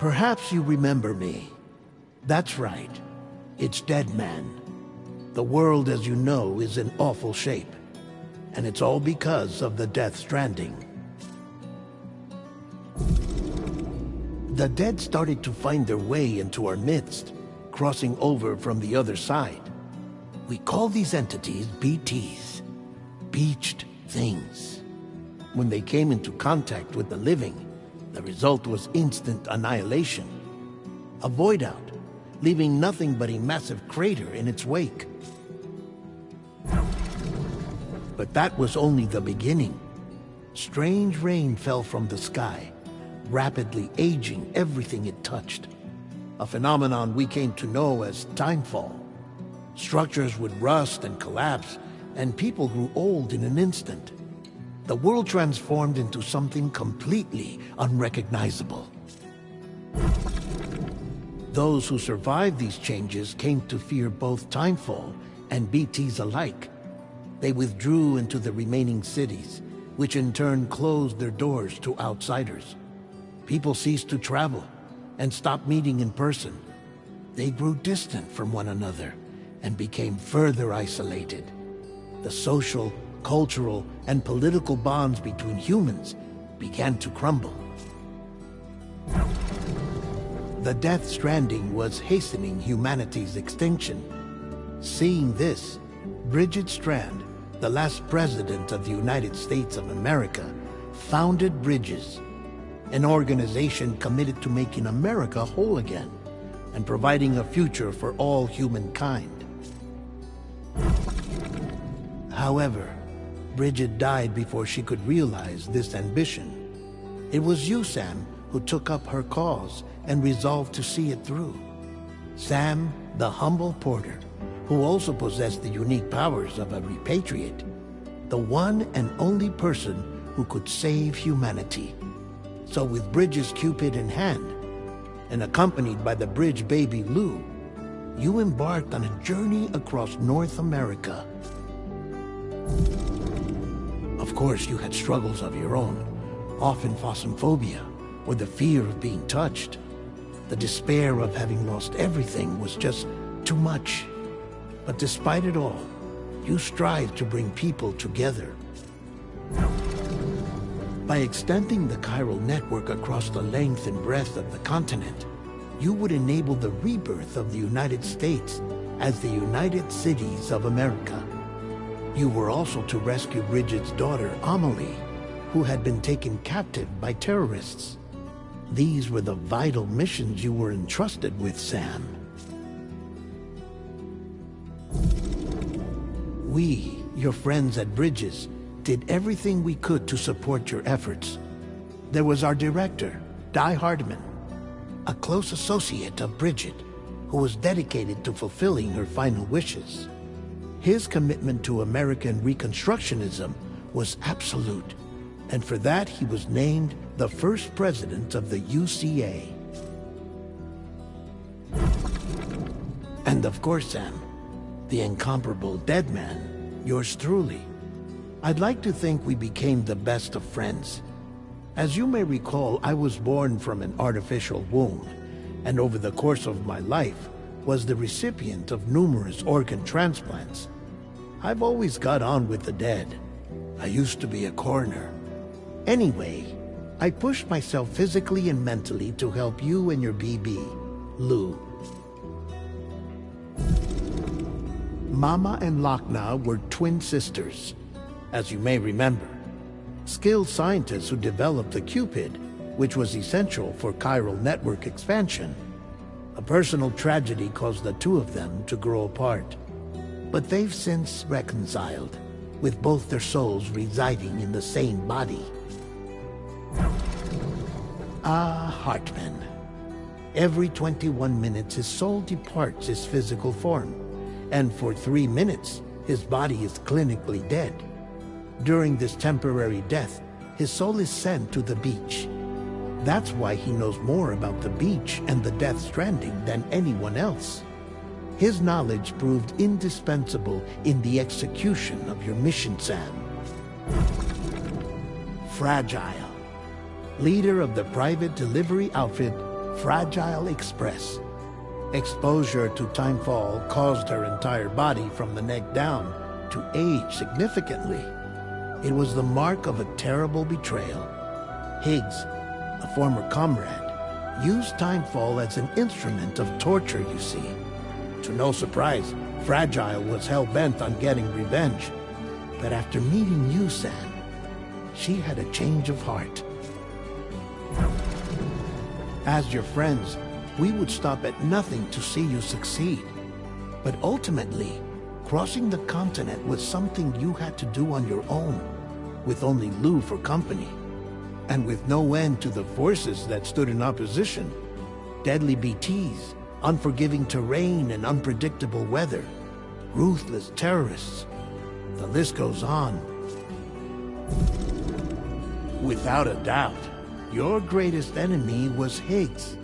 Perhaps you remember me. That's right. It's Deadman. The world, as you know, is in awful shape. And it's all because of the Death Stranding. The dead started to find their way into our midst, crossing over from the other side. We call these entities BTs, Beached Things. When they came into contact with the living, the result was instant annihilation. A void out, leaving nothing but a massive crater in its wake. But that was only the beginning. Strange rain fell from the sky, rapidly aging everything it touched. A phenomenon we came to know as timefall. Structures would rust and collapse, and people grew old in an instant. The world transformed into something completely unrecognizable. Those who survived these changes came to fear both timefall and BTs alike. They withdrew into the remaining cities, which in turn closed their doors to outsiders. People ceased to travel and stopped meeting in person. They grew distant from one another and became further isolated. The social, cultural, and political bonds between humans began to crumble. The Death Stranding was hastening humanity's extinction. Seeing this, Bridget Strand, the last president of the United States of America, founded Bridges, an organization committed to making America whole again and providing a future for all humankind. However, Bridget died before she could realize this ambition. It was you, Sam, who took up her cause and resolved to see it through. Sam, the humble porter, who also possessed the unique powers of a repatriate, the one and only person who could save humanity. So with Bridges' Cupid in hand, and accompanied by the bridge baby Lou, you embarked on a journey across North America. Of course, you had struggles of your own, often phasmophobia, or the fear of being touched. The despair of having lost everything was just too much. But despite it all, you strived to bring people together. By extending the chiral network across the length and breadth of the continent, you would enable the rebirth of the United States as the United Cities of America. You were also to rescue Bridget's daughter, Amelie, who had been taken captive by terrorists. These were the vital missions you were entrusted with, Sam. We, your friends at Bridges, did everything we could to support your efforts. There was our director, Di Hardman, a close associate of Bridget, who was dedicated to fulfilling her final wishes. His commitment to American Reconstructionism was absolute, and for that he was named the first president of the UCA. And of course, Sam, the incomparable Deadman, yours truly. I'd like to think we became the best of friends. As you may recall, I was born from an artificial womb, and over the course of my life was the recipient of numerous organ transplants. I've always got on with the dead. I used to be a coroner. Anyway, I pushed myself physically and mentally to help you and your BB, Lou. Mama and Lakna were twin sisters, as you may remember. Skilled scientists who developed the Cupid, which was essential for chiral network expansion. A personal tragedy caused the two of them to grow apart. But they've since reconciled, with both their souls residing in the same body. Ah, Hartman. Every 21 minutes his soul departs his physical form, and for 3 minutes his body is clinically dead. During this temporary death, his soul is sent to the beach. That's why he knows more about the beach and the Death Stranding than anyone else. His knowledge proved indispensable in the execution of your mission, Sam. Fragile, leader of the private delivery outfit Fragile Express. Exposure to timefall caused her entire body from the neck down to age significantly. It was the mark of a terrible betrayal. Higgs, a former comrade, used timefall as an instrument of torture, you see. To no surprise, Fragile was hell-bent on getting revenge. But after meeting you, Sam, she had a change of heart. As your friends, we would stop at nothing to see you succeed. But ultimately, crossing the continent was something you had to do on your own, with only Lou for company. And with no end to the forces that stood in opposition. Deadly BTs, unforgiving terrain and unpredictable weather, ruthless terrorists. The list goes on. Without a doubt, your greatest enemy was Higgs.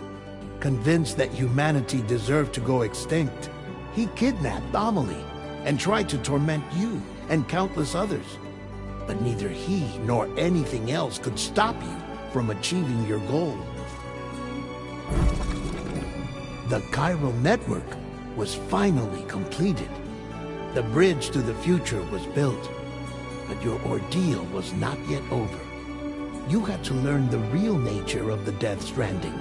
Convinced that humanity deserved to go extinct, he kidnapped Amelie and tried to torment you and countless others. But neither he nor anything else could stop you from achieving your goal. The chiral network was finally completed. The bridge to the future was built. But your ordeal was not yet over. You had to learn the real nature of the Death Stranding.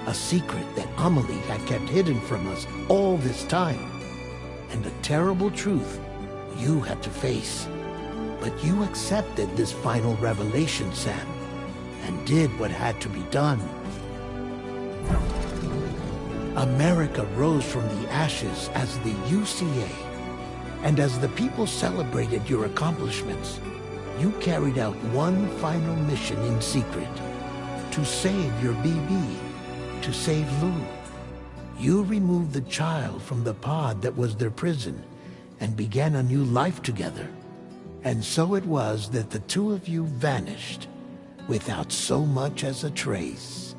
A secret that Amelie had kept hidden from us all this time. And a terrible truth you had to face. But you accepted this final revelation, Sam, and did what had to be done. America rose from the ashes as the UCA, and as the people celebrated your accomplishments, you carried out one final mission in secret, to save your BB, to save Lou. You removed the child from the pod that was their prison, and began a new life together. And so it was that the two of you vanished, without so much as a trace.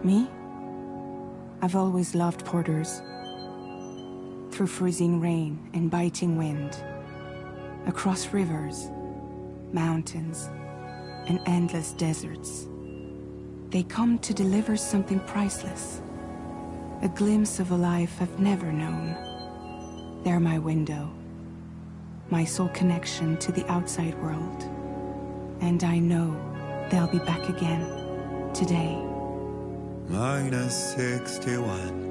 Me? I've always loved porters. Through freezing rain and biting wind, across rivers, mountains, and endless deserts, they come to deliver something priceless. A glimpse of a life I've never known. They're my window, my sole connection to the outside world. And I know they'll be back again, today. Minus 61.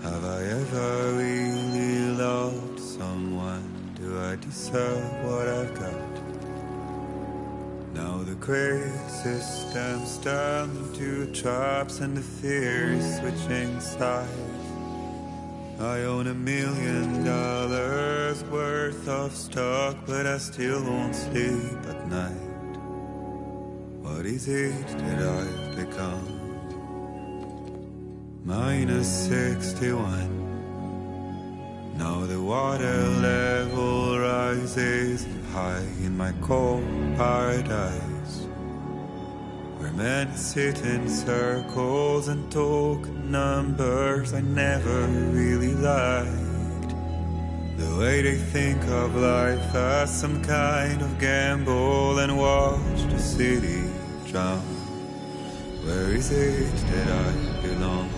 Have I ever really loved someone? Do I deserve what I've got? Now the great systems turn into traps and the fears switching sides. I own $1 million worth of stock, but I still won't sleep at night. What is it that I've become? Minus 61. Now the water level rises high in my cold paradise, where men sit in circles and talk numbers I never really liked. The way they think of life as some kind of gamble and watch the city drown. Where is it that I belong?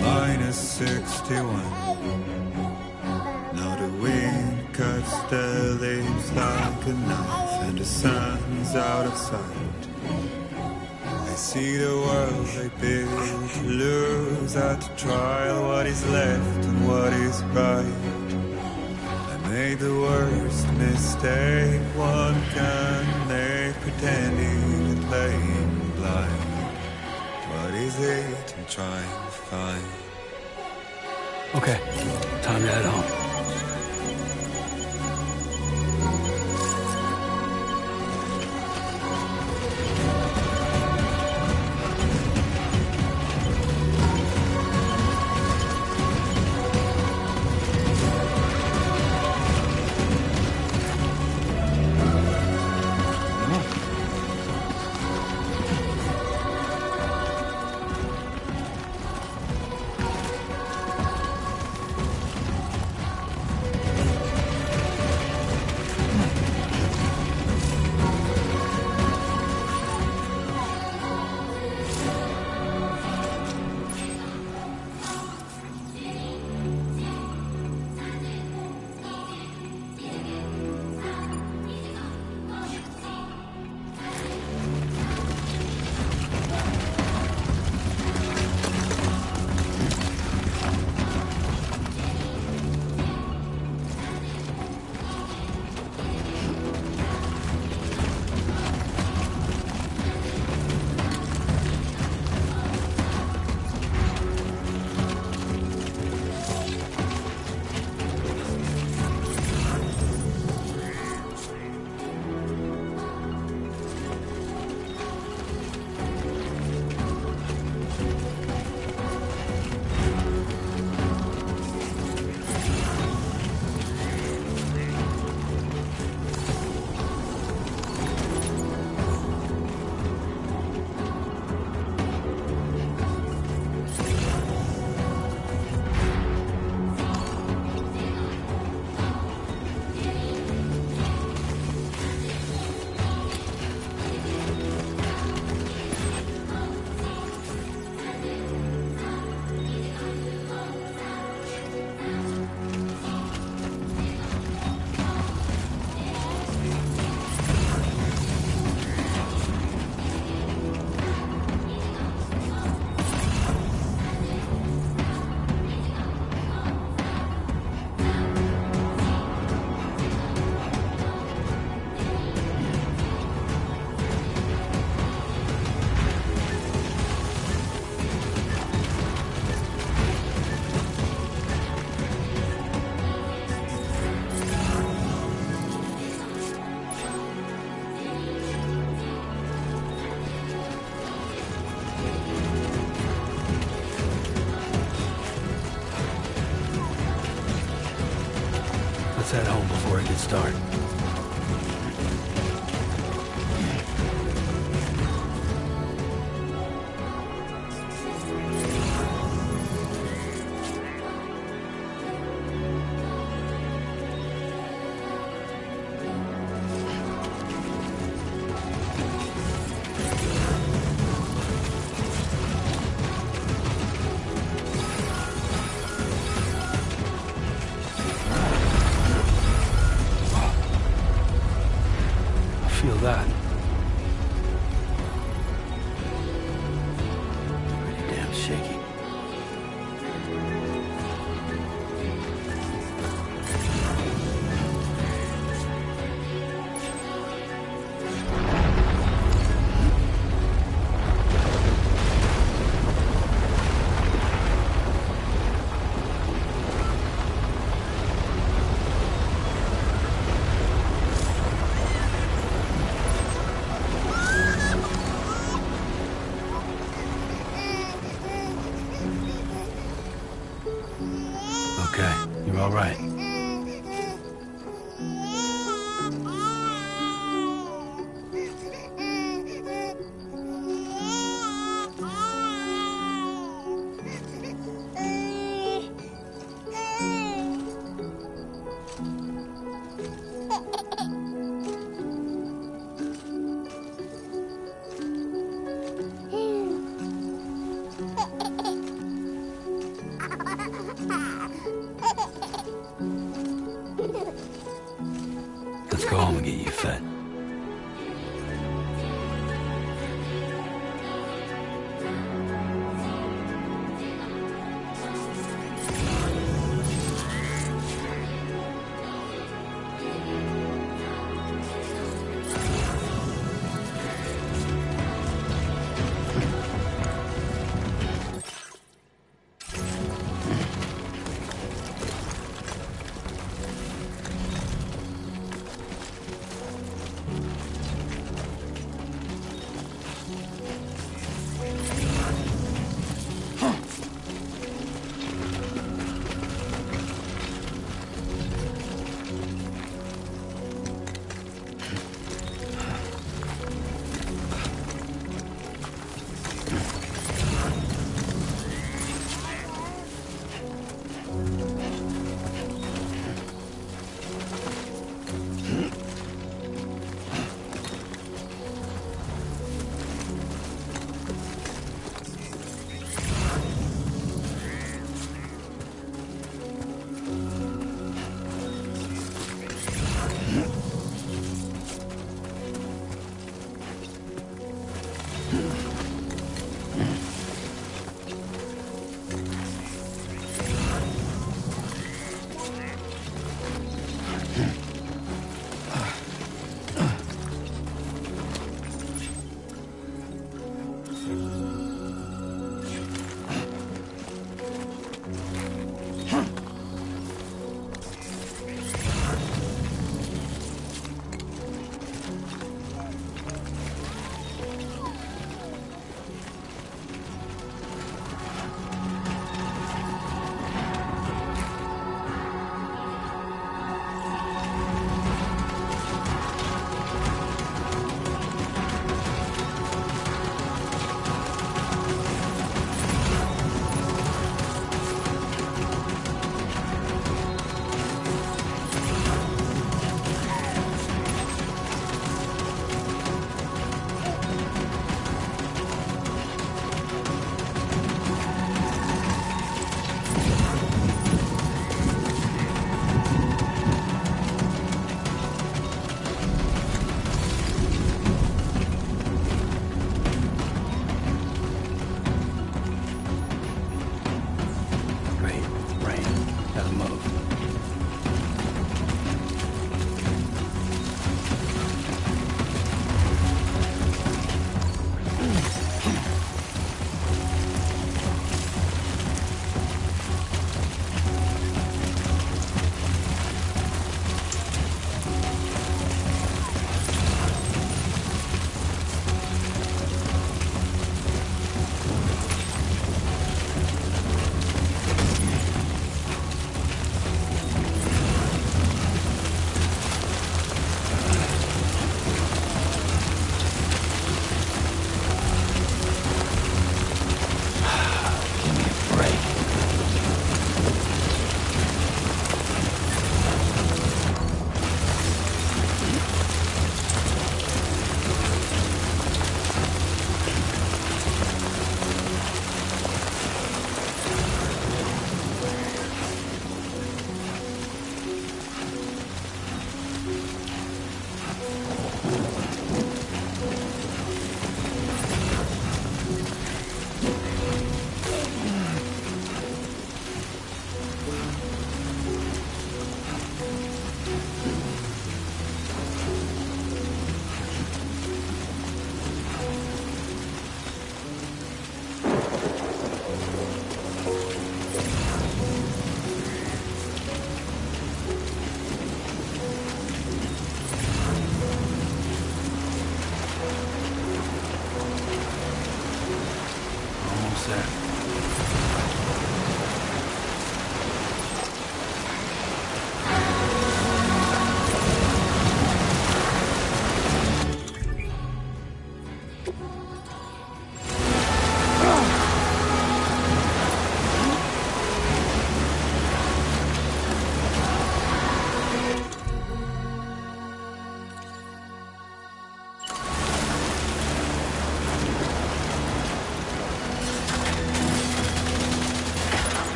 Minus 61. Now the wind cuts the leaves like a knife, and the sun's out of sight. I see the world they built to lose at the trial, what is left and what is right. I made the worst mistake one can make, pretending and playing blind. What is it I'm trying to find? Okay, time to head home. home before it gets dark. Feel that. Pretty damn shaky. Okay, you're all right. Let's go home and get you fed.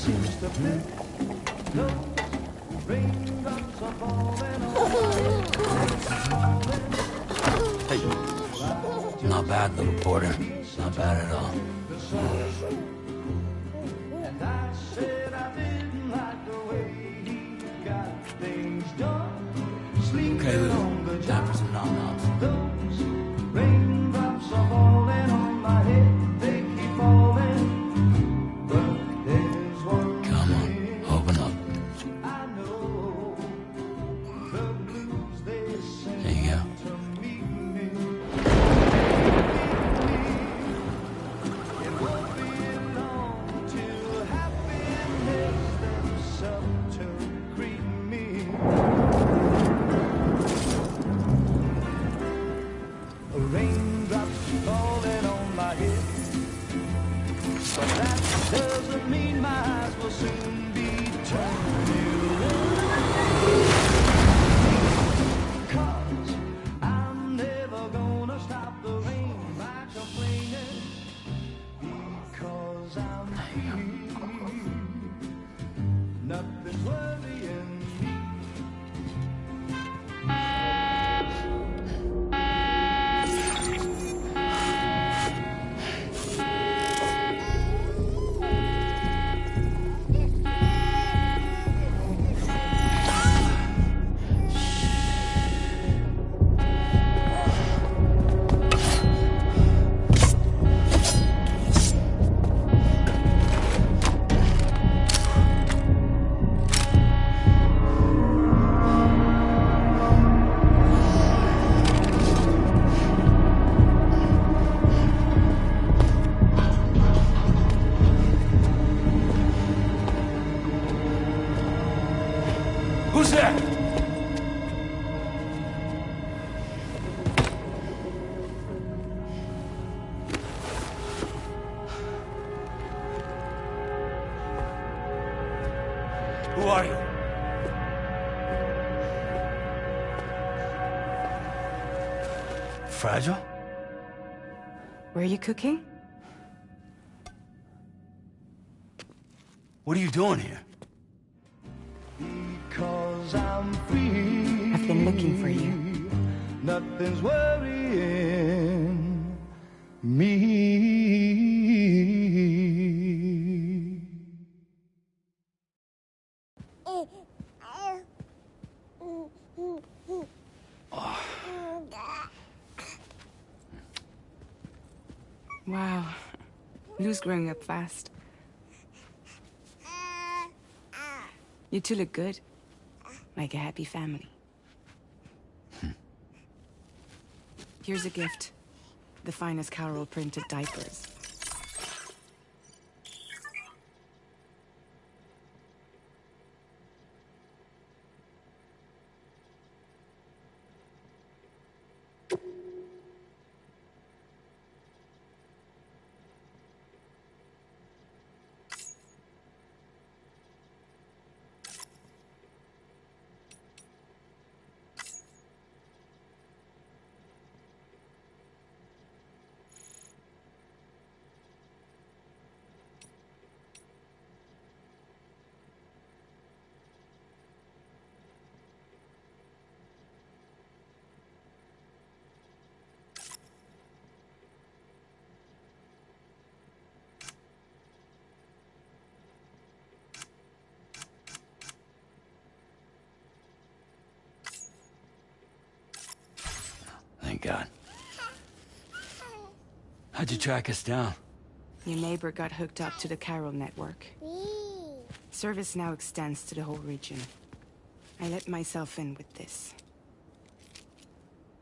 seems to fit. Those raindrops are falling on my head. Hey, not bad, little porter. Not bad at all. And I said I didn't like the way he got things done. Sleeping Okay, on the Lou. Time for job. some nom-noms. Those raindrops are falling on my head. They keep falling. But there's one Come on, thing open up. I know. The blues they sing There you go. to meet me. It won't be long till happiness steps up to greet me. Raindrops falling on my head, but that doesn't mean my eyes will soon be turning red. 'Cause I'm never gonna stop the rain by complaining, because I'm free. Nothing's worrying me. Who's there? Who are you? Fragile? Were you cooking? What are you doing here? Because I'm free. I've been looking for you. Nothing's worrying me. Wow. Lou's growing up fast. You two look good. Like a happy family. Here's a gift. The finest Carol printed diapers. Thank God. How'd you track us down? Your neighbor got hooked up to the Carol network. Service now extends to the whole region. I let myself in with this.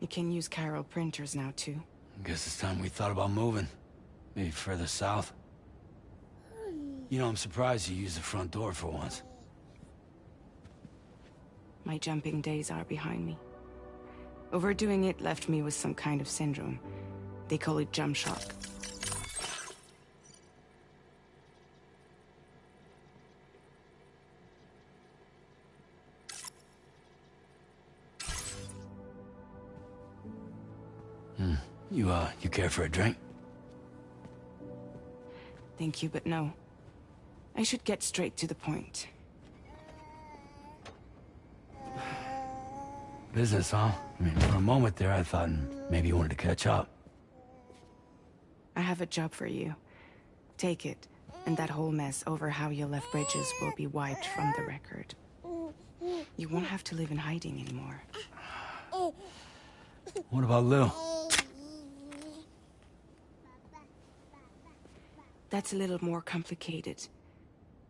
You can use Carol printers now, too. Guess it's time we thought about moving. Maybe further south. You know, I'm surprised you used the front door for once. My jumping days are behind me. Overdoing it left me with some kind of syndrome. They call it jump shock. You care for a drink? Thank you, but no. I should get straight to the point. Business, huh? I mean, for a moment there, I thought maybe you wanted to catch up. I have a job for you. Take it, and that whole mess over how you left Bridges will be wiped from the record. You won't have to live in hiding anymore. What about Lou? That's a little more complicated.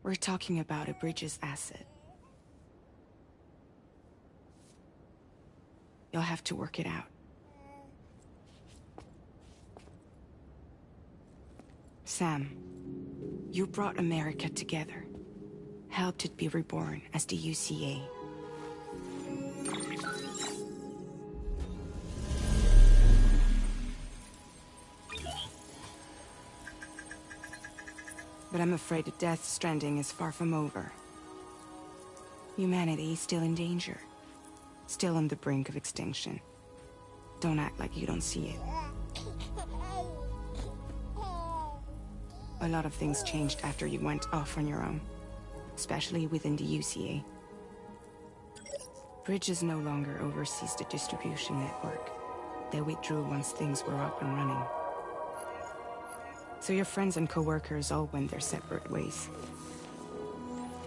We're talking about a Bridges asset. You'll have to work it out. Sam, you brought America together. Helped it be reborn as the UCA. But I'm afraid that Death Stranding is far from over. Humanity is still in danger. Still on the brink of extinction. Don't act like you don't see it. A lot of things changed after you went off on your own. Especially within the UCA. Bridges no longer oversees the distribution network. They withdrew once things were up and running. So your friends and co-workers all went their separate ways.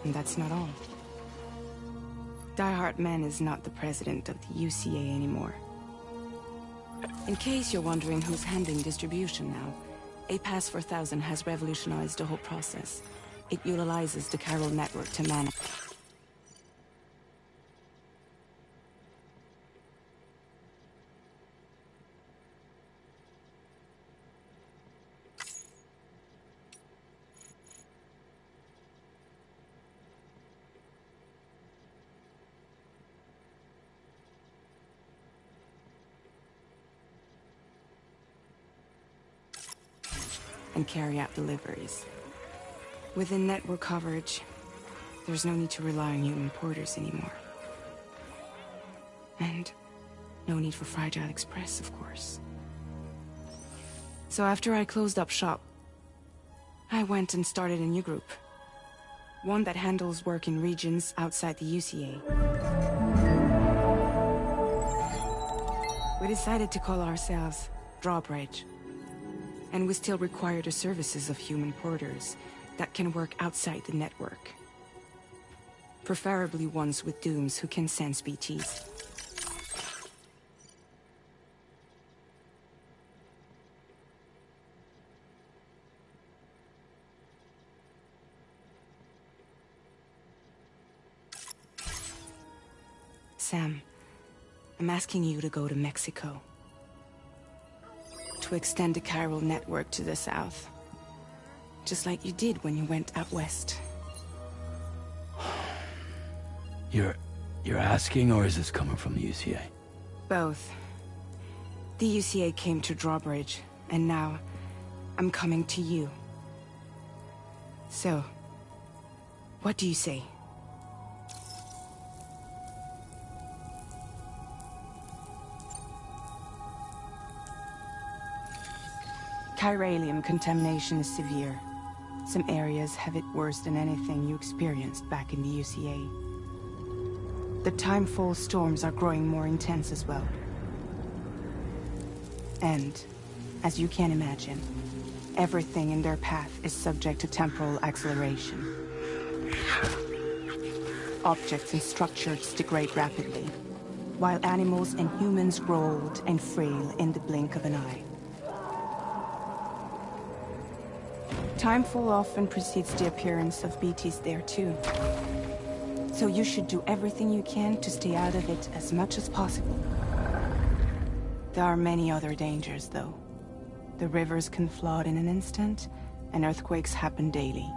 And that's not all. Die Hard Man is not the president of the UCA anymore. In case you're wondering who's handling distribution now, A Pass 4000 has revolutionized the whole process. It utilizes the Chiral network to manage. And carry out deliveries. Within network coverage, there's no need to rely on human porters anymore. And no need for Fragile Express, of course. So after I closed up shop, I went and started a new group. One that handles work in regions outside the UCA. We decided to call ourselves Drawbridge. And we still require the services of human porters that can work outside the network. Preferably ones with dooms who can sense BTs. Sam, I'm asking you to go to Mexico. To extend the Chiral network to the south. Just like you did when you went out west. You're asking, or is this coming from the UCA? Both. The UCA came to Drawbridge, and now I'm coming to you. So, what do you say? Chiralium contamination is severe. Some areas have it worse than anything you experienced back in the UCA. The timefall storms are growing more intense as well. And, as you can imagine, everything in their path is subject to temporal acceleration. Objects and structures degrade rapidly, while animals and humans grow old and frail in the blink of an eye. Timefall often precedes the appearance of BTs there too. So you should do everything you can to stay out of it as much as possible. There are many other dangers, though. The rivers can flood in an instant, and earthquakes happen daily.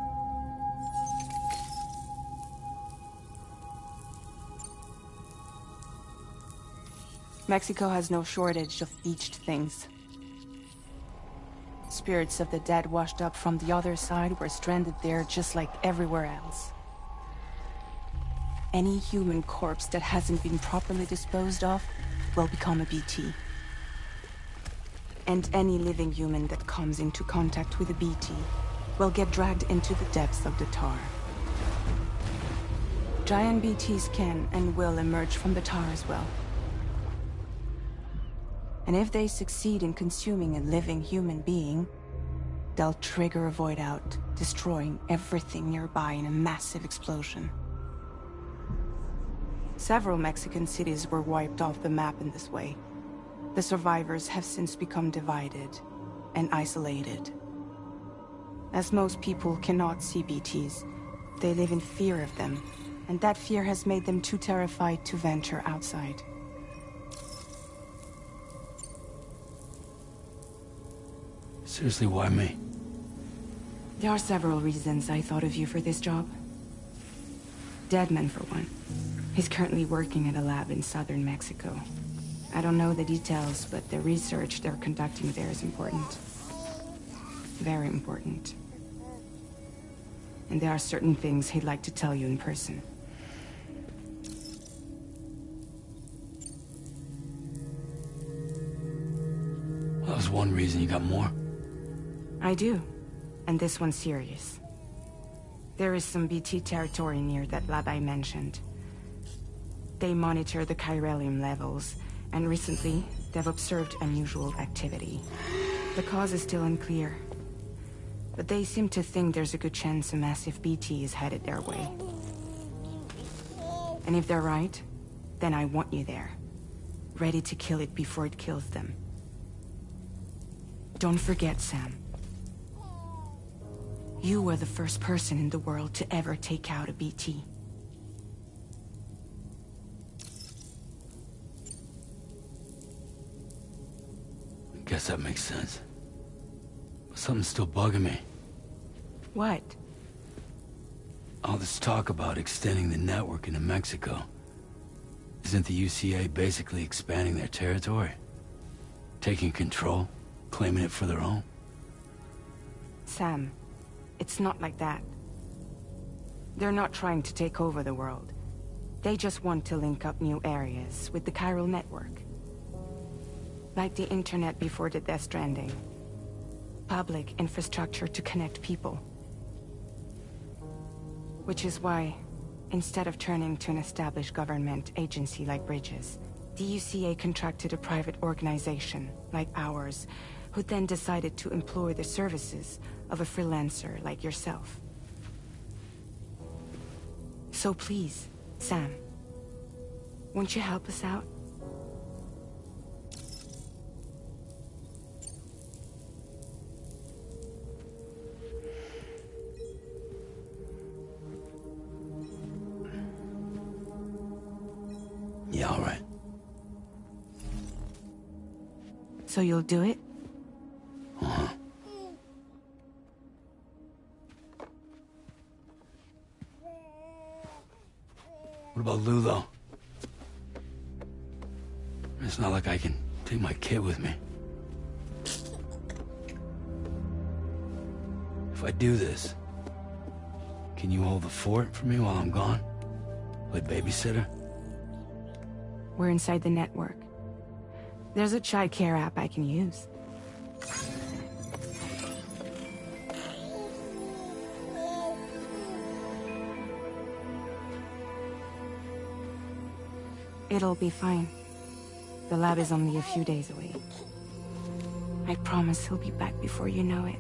Mexico has no shortage of beached things. Spirits of the dead washed up from the other side were stranded there just like everywhere else. Any human corpse that hasn't been properly disposed of will become a BT. And any living human that comes into contact with a BT will get dragged into the depths of the tar. Giant BTs can and will emerge from the tar as well. And if they succeed in consuming a living human being, they'll trigger a void out, destroying everything nearby in a massive explosion. Several Mexican cities were wiped off the map in this way. The survivors have since become divided and isolated. As most people cannot see BTs, they live in fear of them, and that fear has made them too terrified to venture outside. Seriously, why me? There are several reasons I thought of you for this job. Deadman, for one. He's currently working at a lab in southern Mexico. I don't know the details, but the research they're conducting there is important. Very important. And there are certain things he'd like to tell you in person. Well, that was one reason. You got more? I do. And this one's serious. There is some BT territory near that lab I mentioned. They monitor the chiralium levels, and recently, they've observed unusual activity. The cause is still unclear, but they seem to think there's a good chance a massive BT is headed their way. And if they're right, then I want you there, ready to kill it before it kills them. Don't forget, Sam. You were the first person in the world to ever take out a BT. I guess that makes sense. But something's still bugging me. What? All this talk about extending the network into Mexico. Isn't the UCA basically expanding their territory? Taking control? Claiming it for their own? Sam, it's not like that. They're not trying to take over the world. They just want to link up new areas with the chiral network. Like the internet before the Death Stranding. Public infrastructure to connect people. Which is why, instead of turning to an established government agency like Bridges, the UCA contracted a private organization, like ours, who then decided to employ the services of a freelancer like yourself. So please, Sam, won't you help us out? Yeah, all right. So you'll do it? Uh-huh. What about Lou, though? It's not like I can take my kid with me. If I do this, can you hold the fort for me while I'm gone? Play babysitter? We're inside the network. There's a child care app I can use. It'll be fine. The lab is only a few days away. I promise he'll be back before you know it.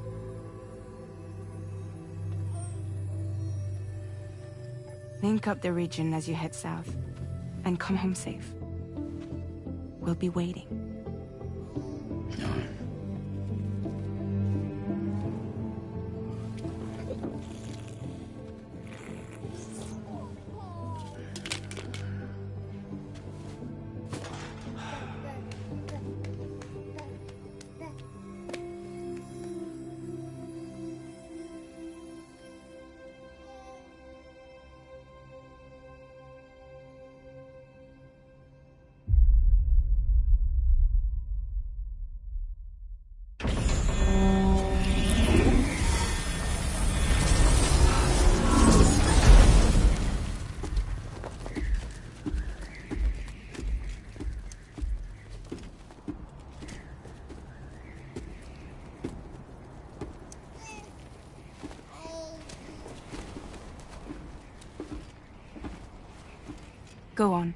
Link up the region as you head south, and come home safe. We'll be waiting. All right. Go on.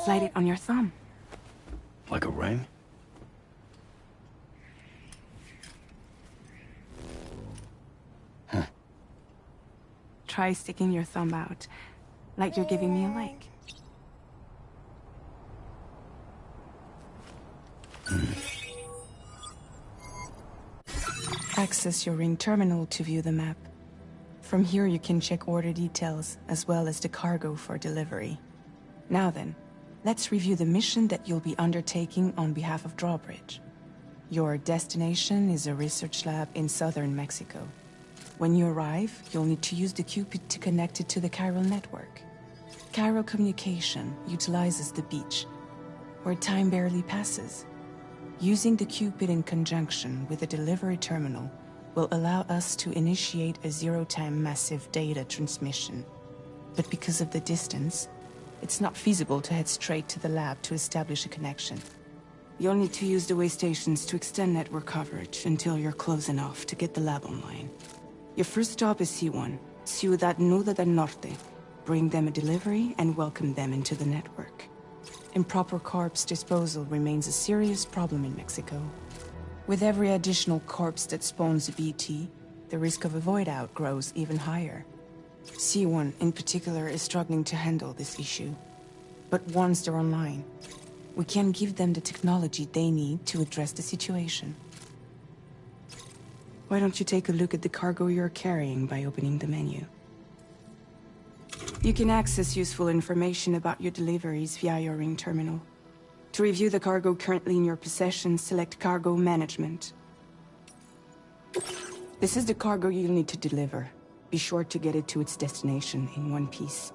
Slide it on your thumb. Like a ring? Huh. Try sticking your thumb out, like you're giving me a like. Access your ring terminal to view the map. From here you can check order details, as well as the cargo for delivery. Now then, let's review the mission that you'll be undertaking on behalf of Drawbridge. Your destination is a research lab in southern Mexico. When you arrive, you'll need to use the Cupid to connect it to the chiral network. Chiral communication utilizes the beach, where time barely passes. Using the Cupid in conjunction with the delivery terminal will allow us to initiate a zero-time massive data transmission. But because of the distance, it's not feasible to head straight to the lab to establish a connection. You'll need to use the way stations to extend network coverage until you're close enough to get the lab online. Your first stop is C1, Ciudad Nuda del Norte. Bring them a delivery and welcome them into the network. Improper corpse disposal remains a serious problem in Mexico. With every additional corpse that spawns a BT, the risk of a void out grows even higher. C1 in particular is struggling to handle this issue. But once they're online, we can give them the technology they need to address the situation. Why don't you take a look at the cargo you're carrying by opening the menu? You can access useful information about your deliveries via your ring terminal. To review the cargo currently in your possession, select Cargo Management. This is the cargo you'll need to deliver. Be sure to get it to its destination in one piece.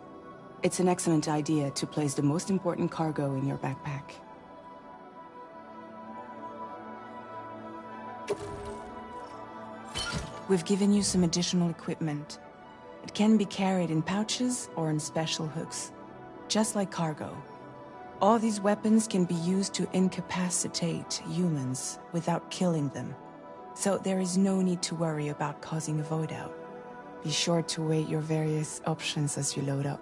It's an excellent idea to place the most important cargo in your backpack. We've given you some additional equipment. It can be carried in pouches or in special hooks, just like cargo. All these weapons can be used to incapacitate humans without killing them, so there is no need to worry about causing a void out. Be sure to weigh your various options as you load up.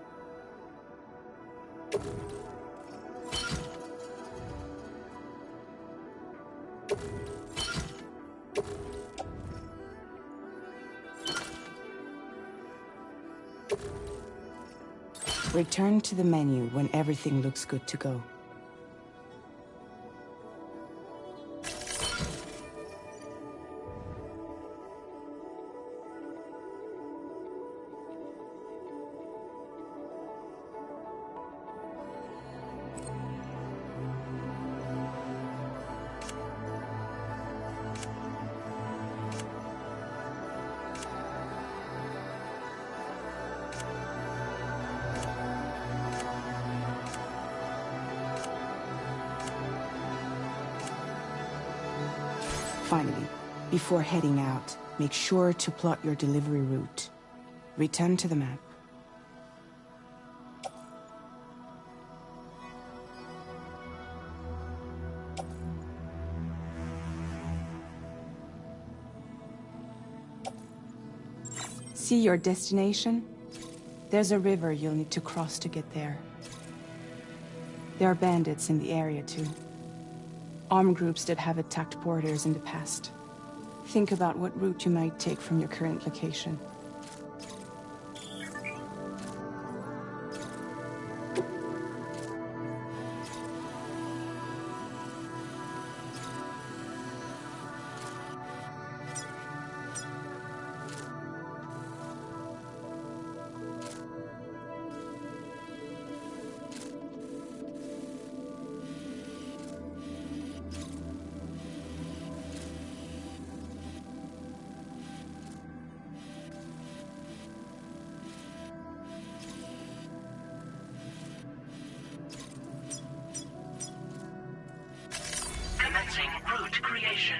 Return to the menu when everything looks good to go. Finally, before heading out, make sure to plot your delivery route. Return to the map. See your destination? There's a river you'll need to cross to get there. There are bandits in the area too. Armed groups that have attacked porters in the past. Think about what route you might take from your current location. Commencing route creation.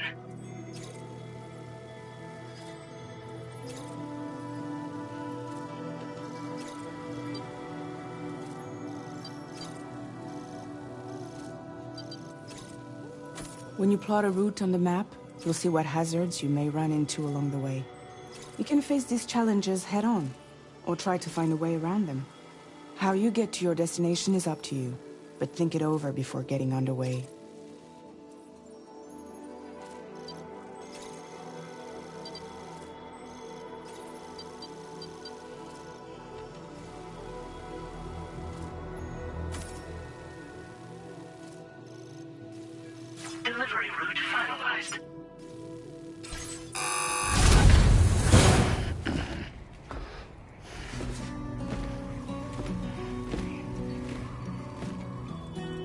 When you plot a route on the map, you'll see what hazards you may run into along the way. You can face these challenges head-on, or try to find a way around them. How you get to your destination is up to you, but think it over before getting underway. Delivery route finalized.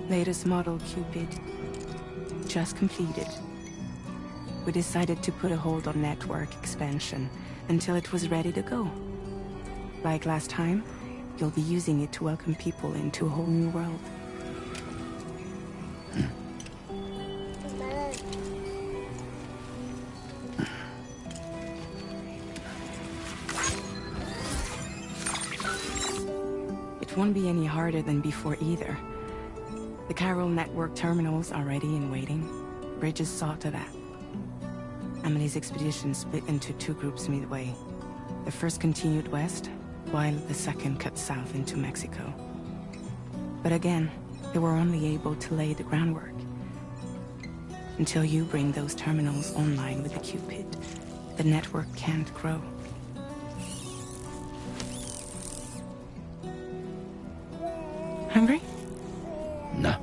Latest model Cupid. Just completed. We decided to put a hold on network expansion until it was ready to go. Like last time, you'll be using it to welcome people into a whole new world. It won't be any harder than before either. The Chiral network terminals are ready and waiting. Bridges saw to that. Emily's expedition split into two groups midway. The first continued west, while the second cut south into Mexico. But again, they were only able to lay the groundwork. Until you bring those terminals online with the Cupid, the network can't grow. Hungry? No.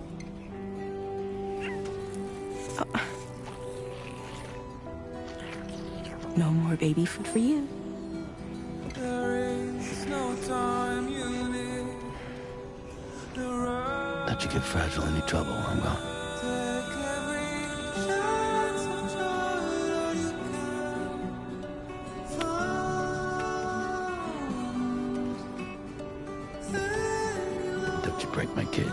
No more baby food for you. Let you get fragile any trouble, I'm gone. Don't you break my kid.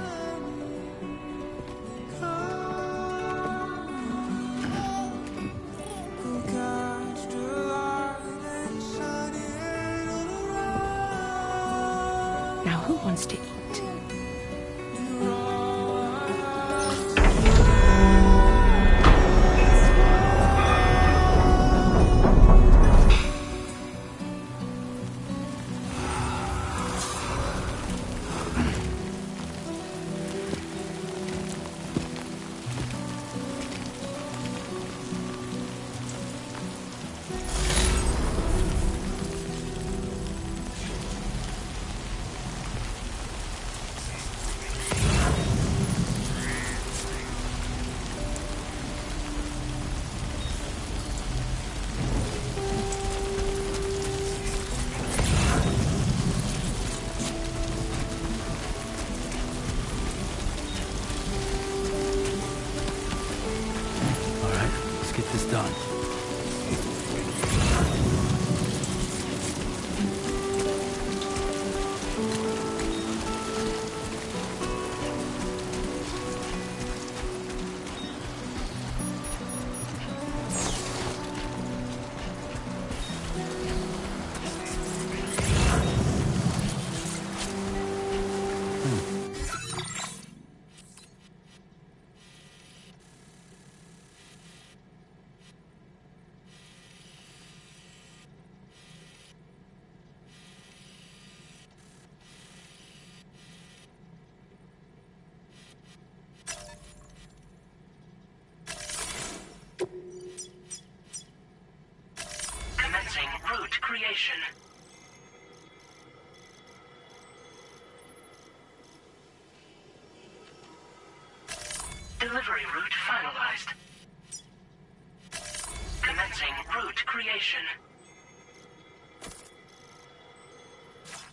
Now who wants to eat? Get this done. Commencing route creation. Delivery route finalized. Commencing route creation.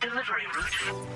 Delivery route.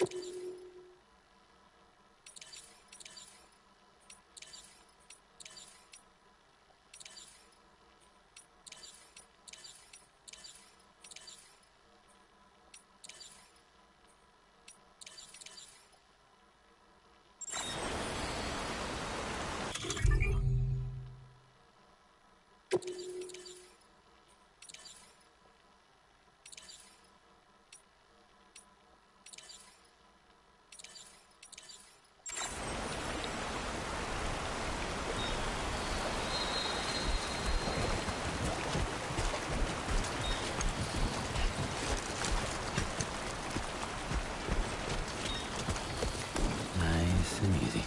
Nice and easy.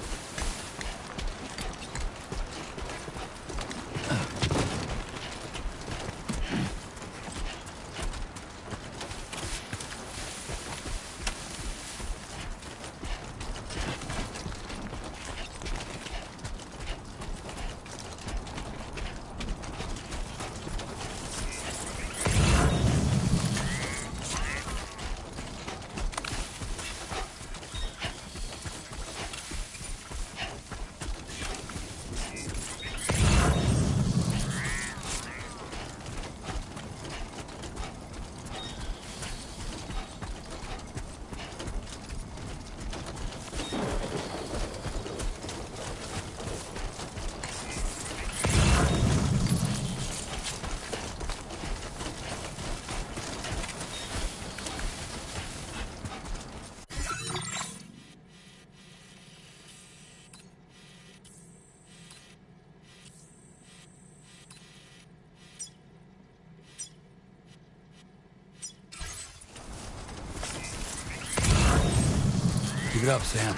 Keep it up, Sam.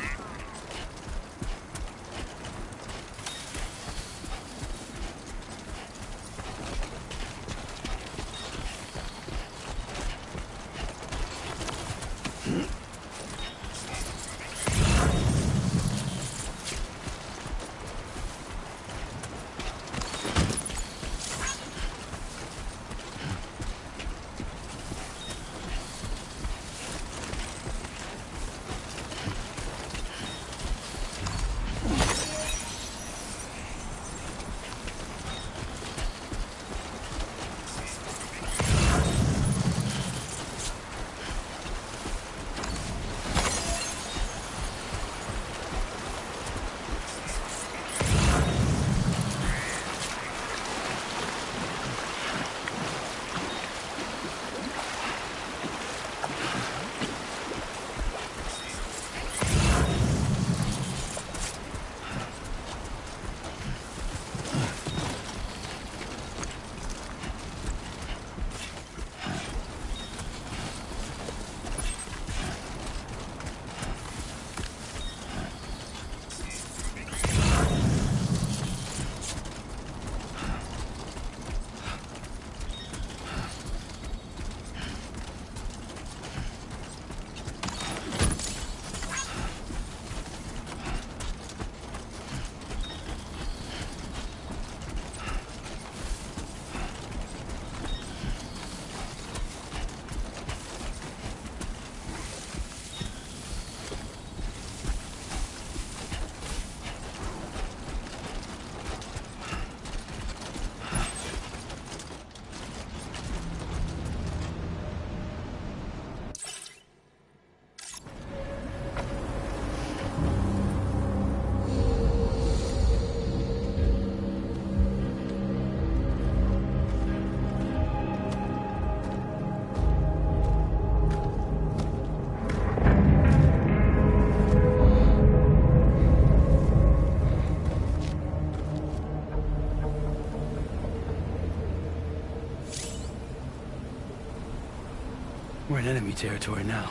We're in enemy territory now.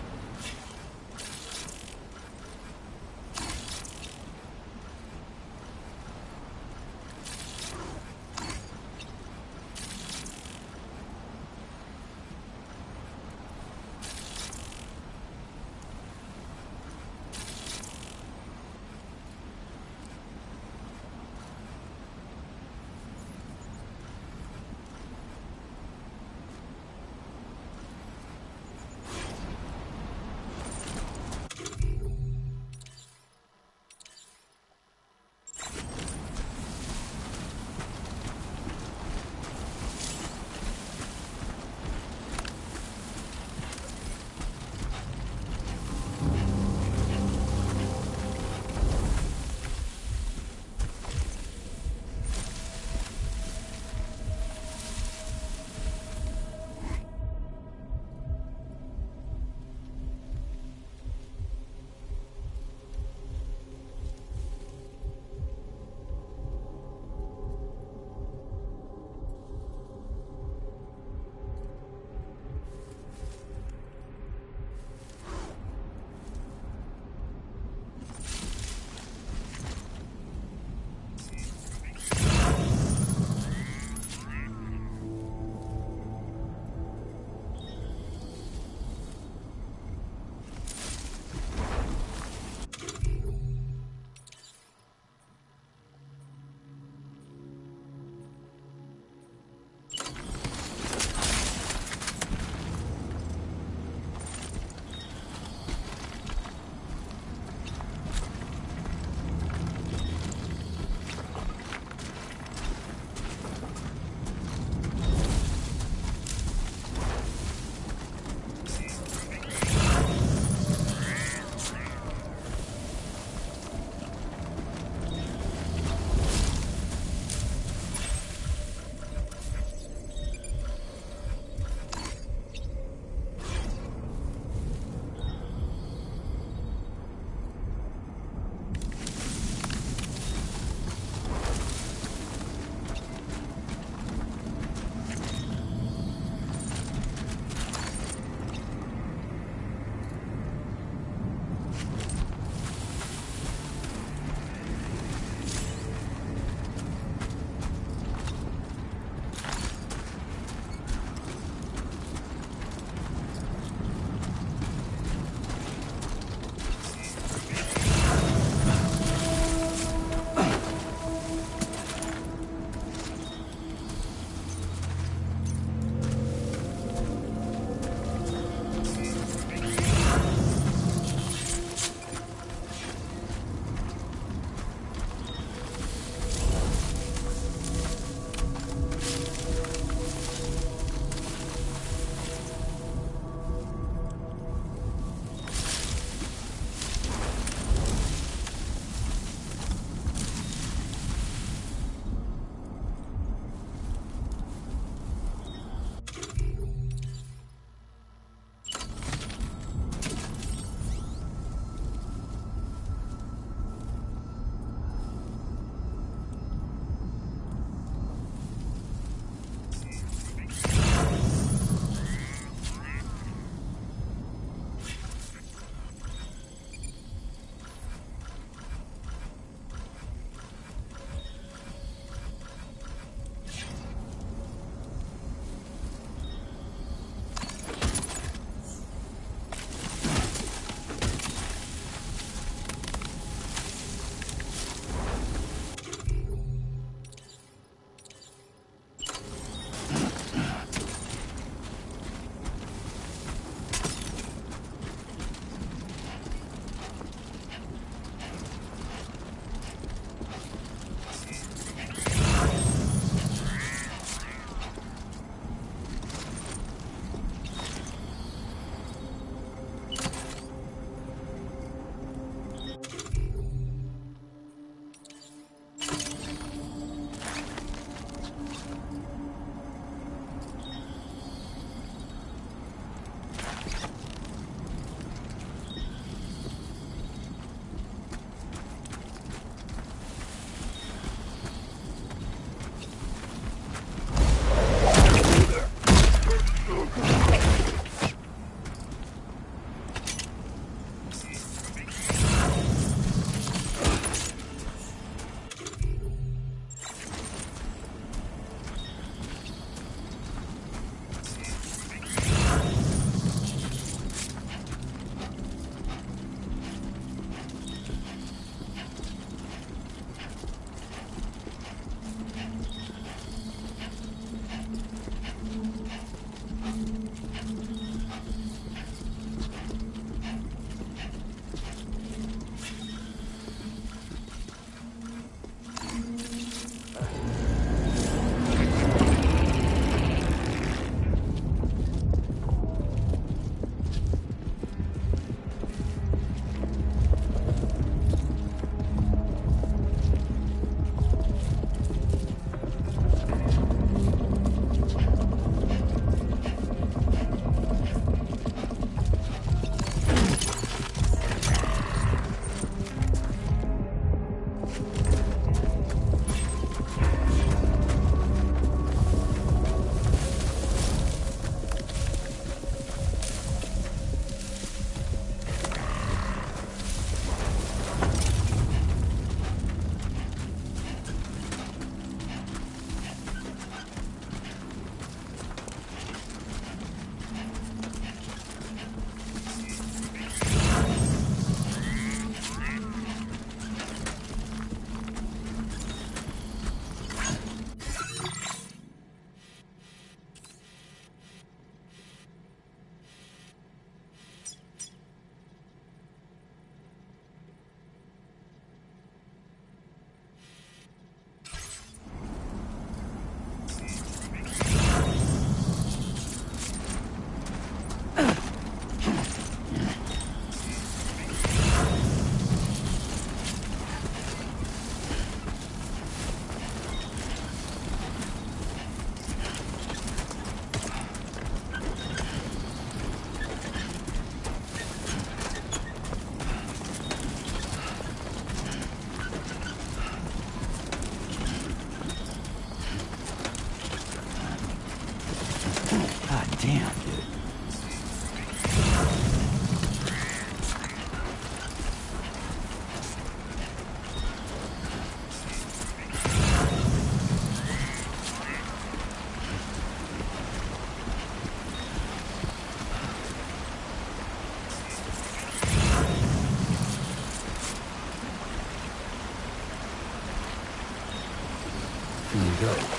go.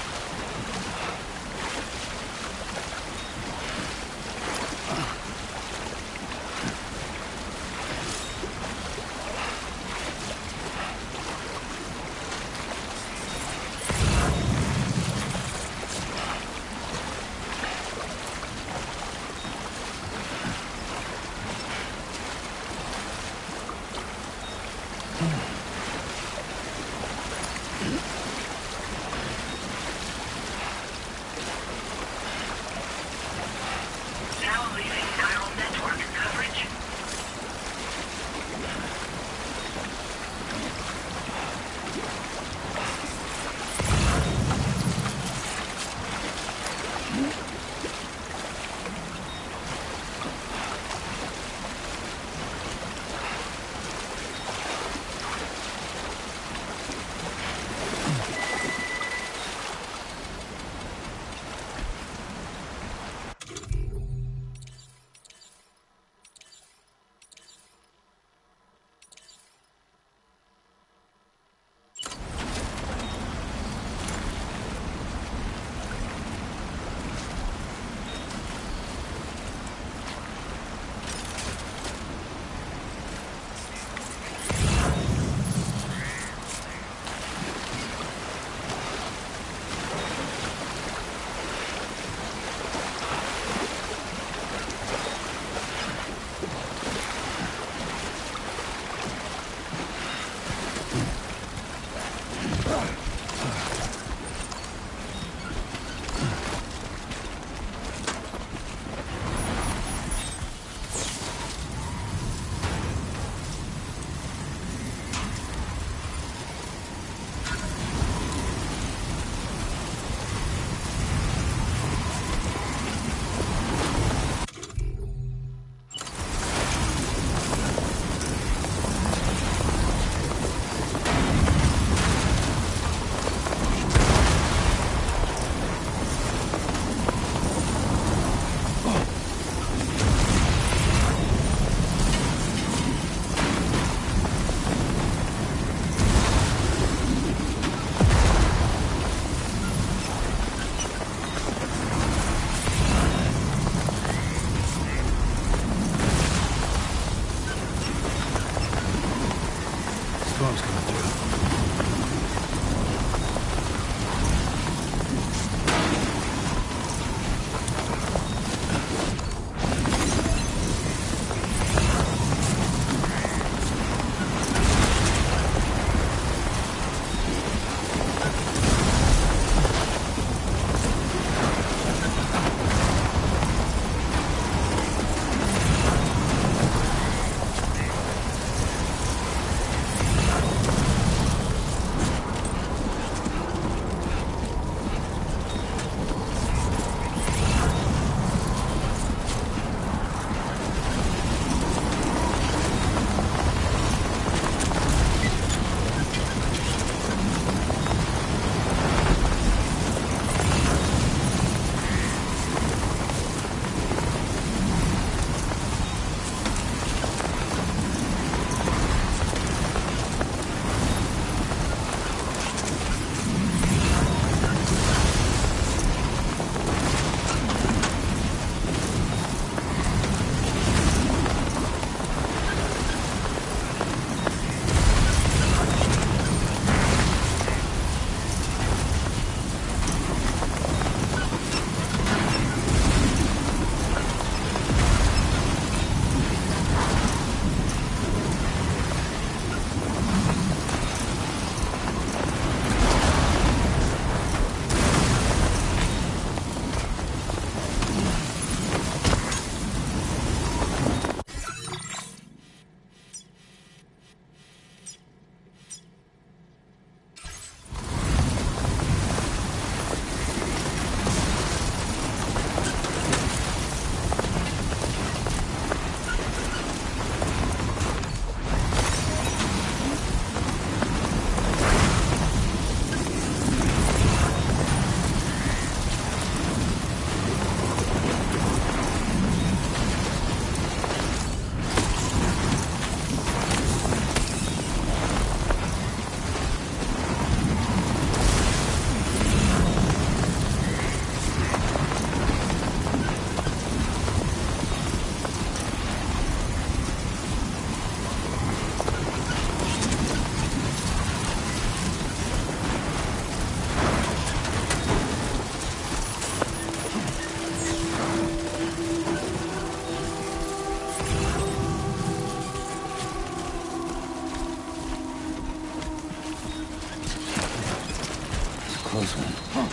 close one.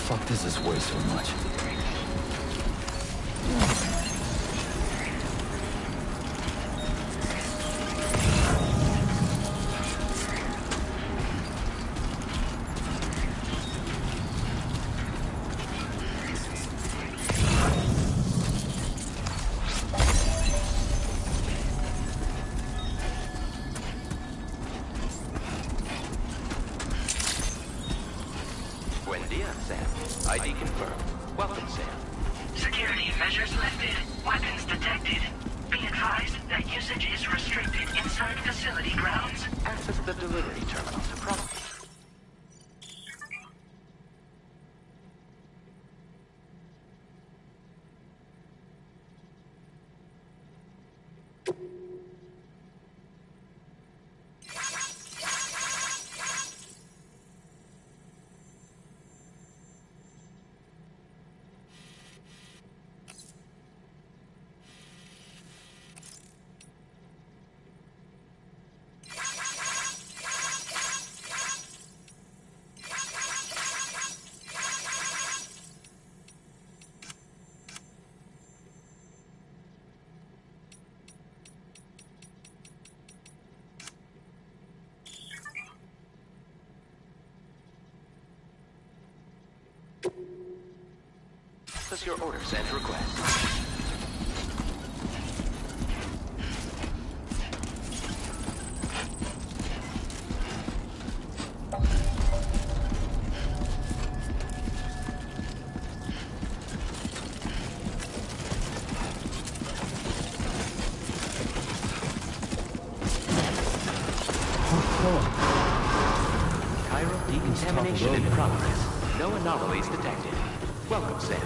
Fuck does this weigh so much? Buen dia, Sam. ID confirmed. Welcome, Sam. Security measures lifted. Weapons detected. Be advised that usage is restricted inside facility grounds. Access the delivery terminal to property. Access your orders and requests. Chiral decontamination in progress. No anomalies detected. Welcome, Sam.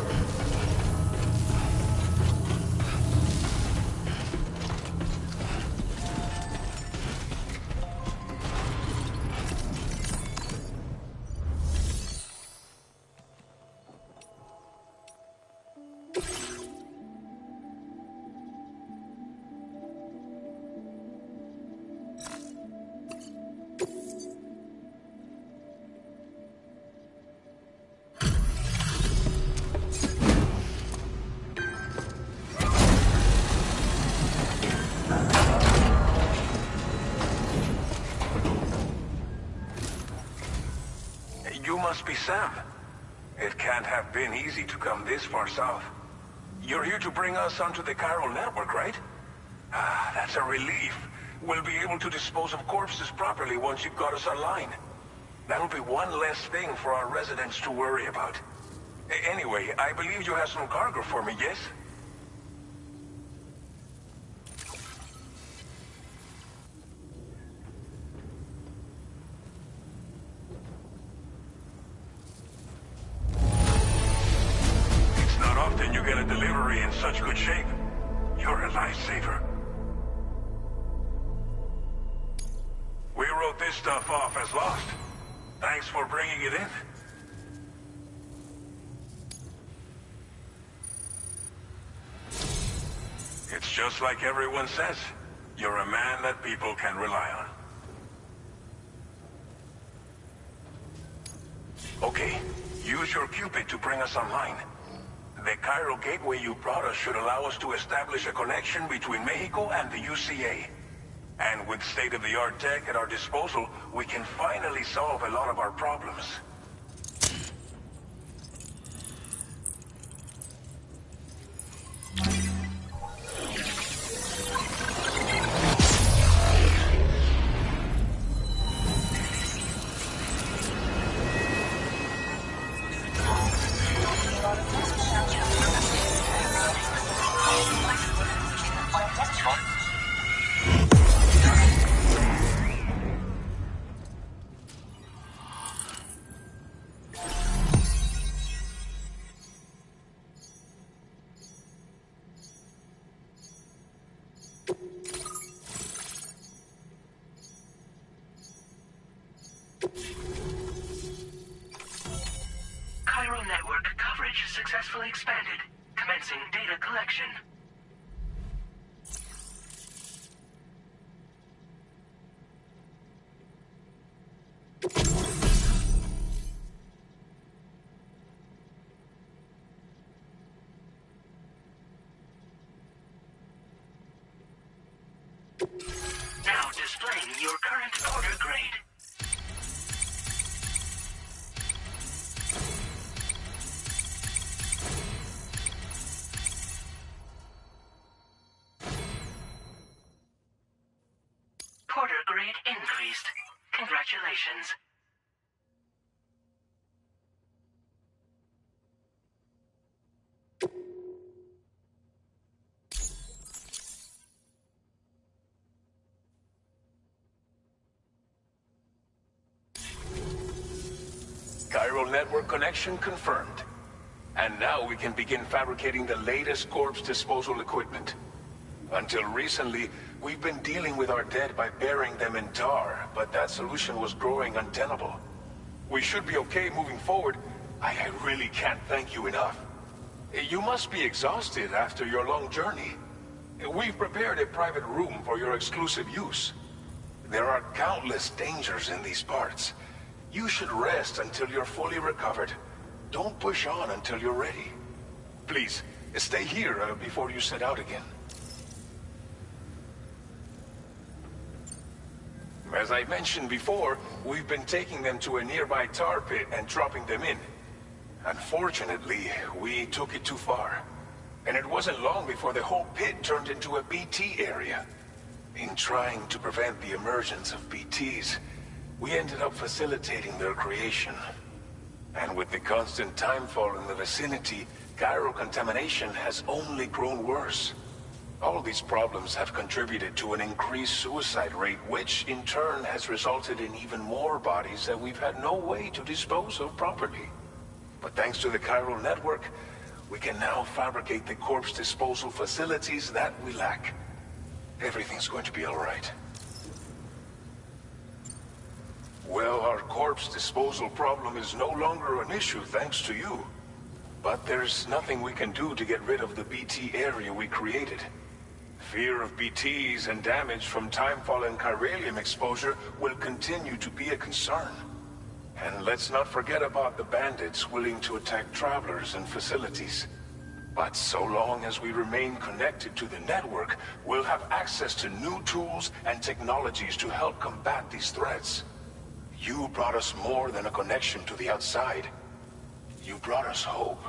You must be Sam. It can't have been easy to come this far south. You're here to bring us onto the chiral network, right? Ah, that's a relief. We'll be able to dispose of corpses properly once you've got us online. That'll be one less thing for our residents to worry about. Anyway, I believe you have some cargo for me, yes? It's not often you get a delivery in such good shape. You're a lifesaver. We wrote this stuff off as lost. Thanks for bringing it in. It's just like everyone says. You're a man that people can rely on. Okay, use your Cupid to bring us online. The chiral gateway you brought us should allow us to establish a connection between Mexico and the UCA. And with state-of-the-art tech at our disposal, we can finally solve a lot of our problems. Chiral network coverage successfully expanded. Commencing data collection. Now displaying your current order grade. Porter grade increased. Congratulations. Chiral network connection confirmed. And now we can begin fabricating the latest corpse disposal equipment. Until recently, we've been dealing with our dead by burying them in tar, but that solution was growing untenable. We should be okay moving forward. I really can't thank you enough. You must be exhausted after your long journey. We've prepared a private room for your exclusive use. There are countless dangers in these parts. You should rest until you're fully recovered. Don't push on until you're ready. Please, stay here before you set out again. As I mentioned before, we've been taking them to a nearby tar pit and dropping them in. Unfortunately, we took it too far. And it wasn't long before the whole pit turned into a BT area. In trying to prevent the emergence of BTs, we ended up facilitating their creation. And with the constant timefall in the vicinity, chiral contamination has only grown worse. All these problems have contributed to an increased suicide rate, which in turn has resulted in even more bodies that we've had no way to dispose of properly. But thanks to the chiral network, we can now fabricate the corpse disposal facilities that we lack. Everything's going to be all right. Well, our corpse disposal problem is no longer an issue thanks to you. But there's nothing we can do to get rid of the BT area we created. Fear of BTs and damage from timefall and chiralium exposure will continue to be a concern. And let's not forget about the bandits willing to attack travelers and facilities. But so long as we remain connected to the network, we'll have access to new tools and technologies to help combat these threats. You brought us more than a connection to the outside. You brought us hope.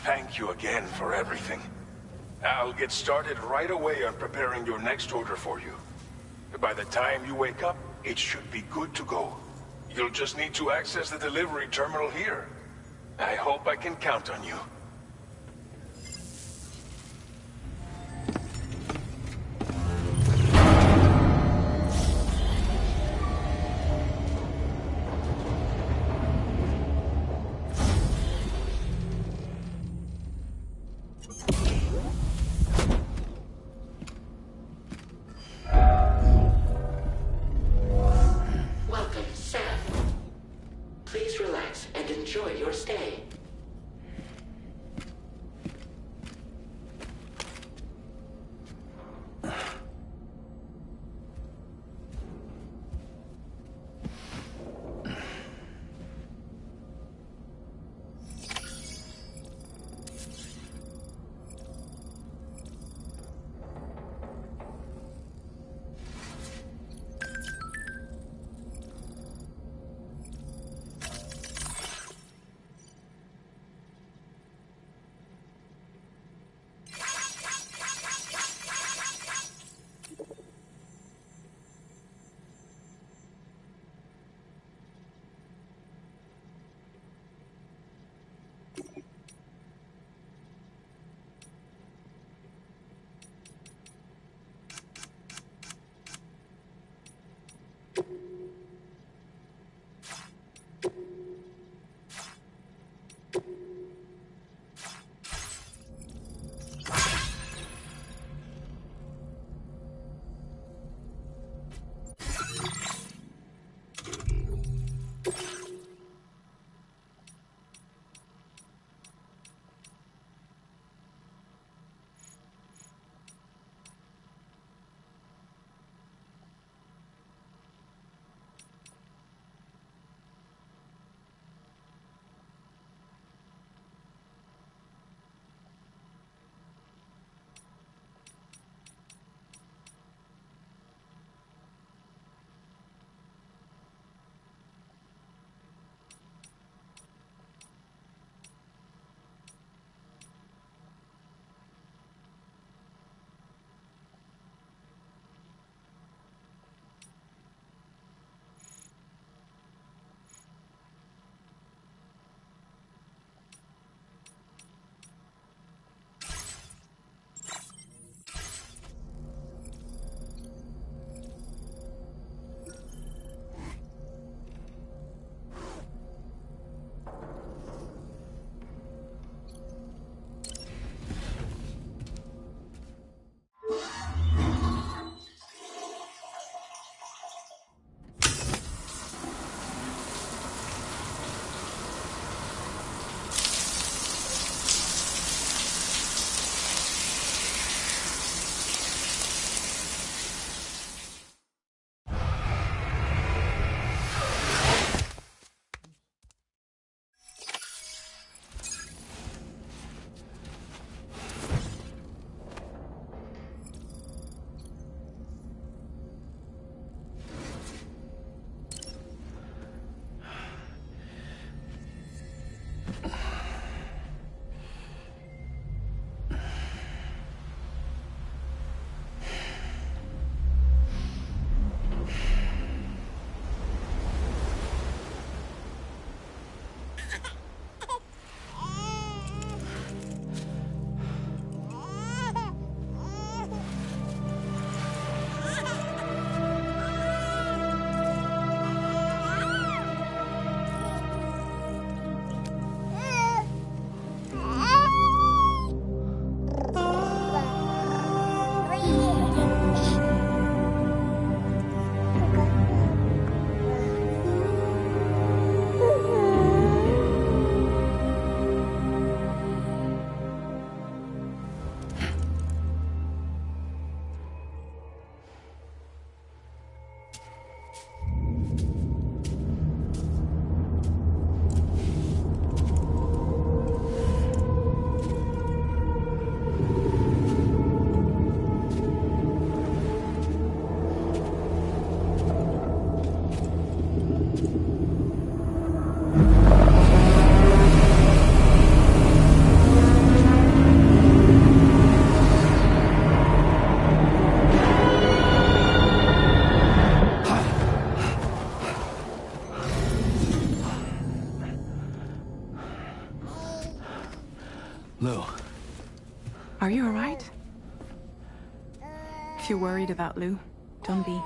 Thank you again for everything. I'll get started right away on preparing your next order for you. By the time you wake up, it should be good to go. You'll just need to access the delivery terminal here. I hope I can count on you. Welcome, Sam. Please relax and enjoy your stay. Lou. Are you alright? If you're worried about Lou, don't be.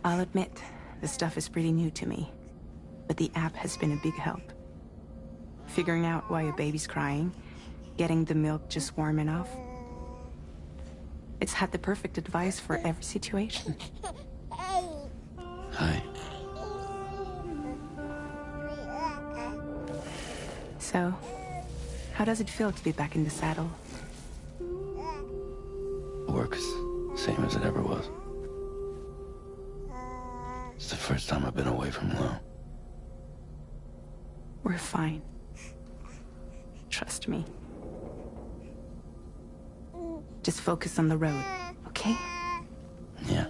I'll admit, the stuff is pretty new to me, but the app has been a big help. Figuring out why a baby's crying, getting the milk just warm enough. It's had the perfect advice for every situation. Hi. So, how does it feel to be back in the saddle? Works same as it ever was. It's the first time I've been away from Lou. We're fine. Trust me. Just focus on the road, okay? Yeah.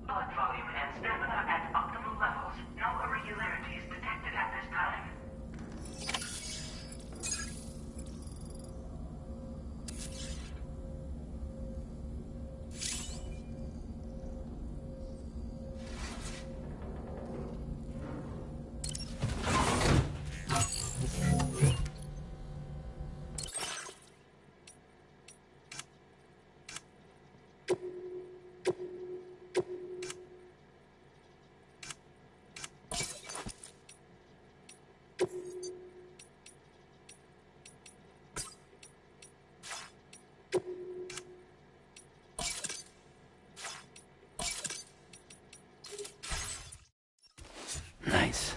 Blood volume and stamina at optimal levels. No irregularities detected at this time. Nice.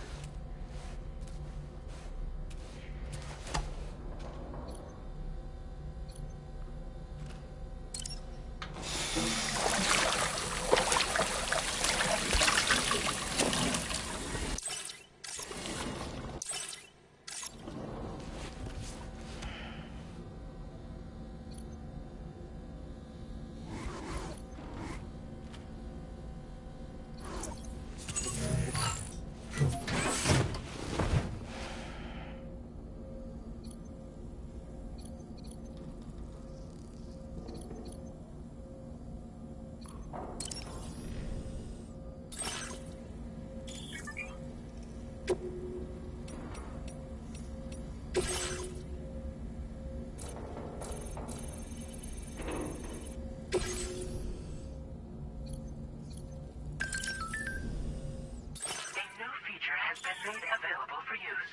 Made available for use.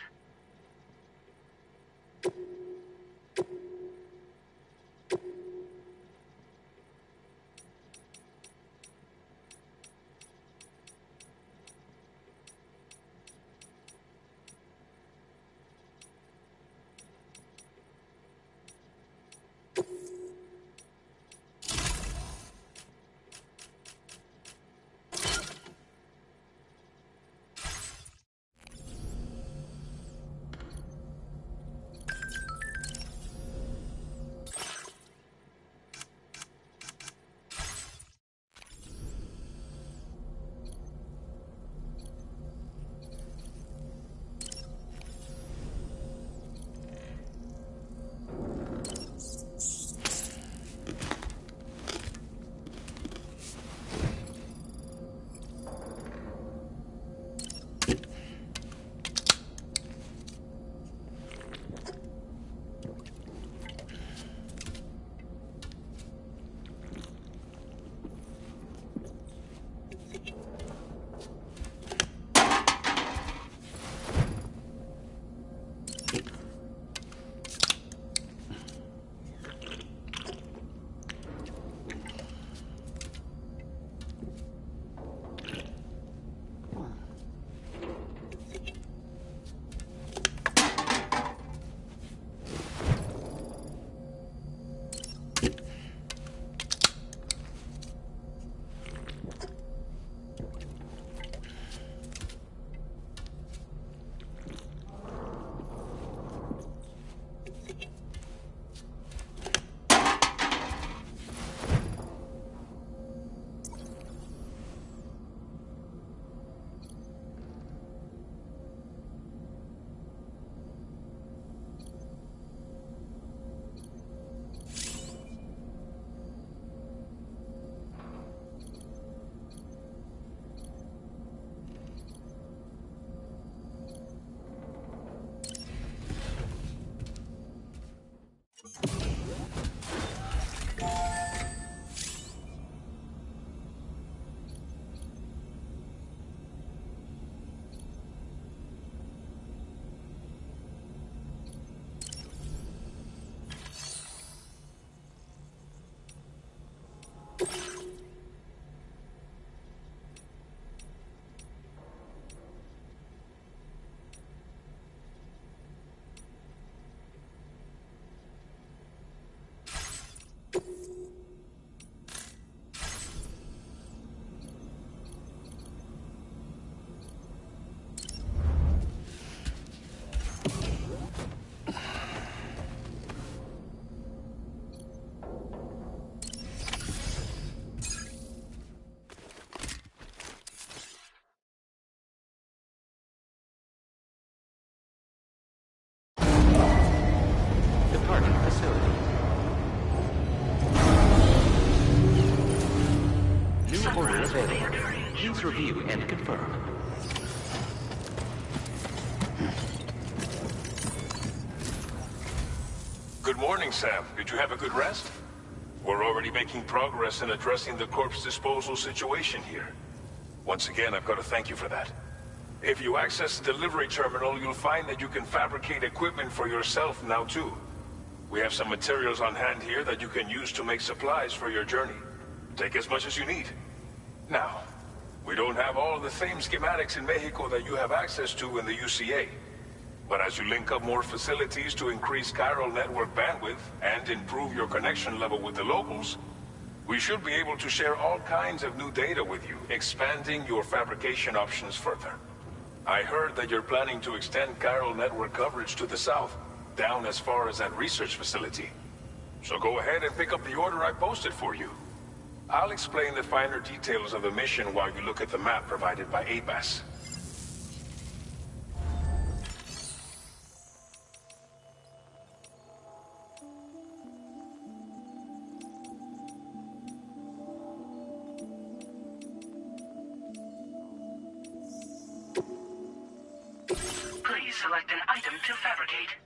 Please review and confirm. Good morning, Sam. Did you have a good rest? We're already making progress in addressing the corpse disposal situation here. Once again, I've got to thank you for that. If you access the delivery terminal, you'll find that you can fabricate equipment for yourself now too. We have some materials on hand here that you can use to make supplies for your journey. Take as much as you need. Now, we don't have all the same schematics in Mexico that you have access to in the UCA. But as you link up more facilities to increase chiral network bandwidth and improve your connection level with the locals, we should be able to share all kinds of new data with you, expanding your fabrication options further. I heard that you're planning to extend chiral network coverage to the south, down as far as that research facility. So go ahead and pick up the order I posted for you. I'll explain the finer details of the mission while you look at the map provided by ABAS. Please select an item to fabricate.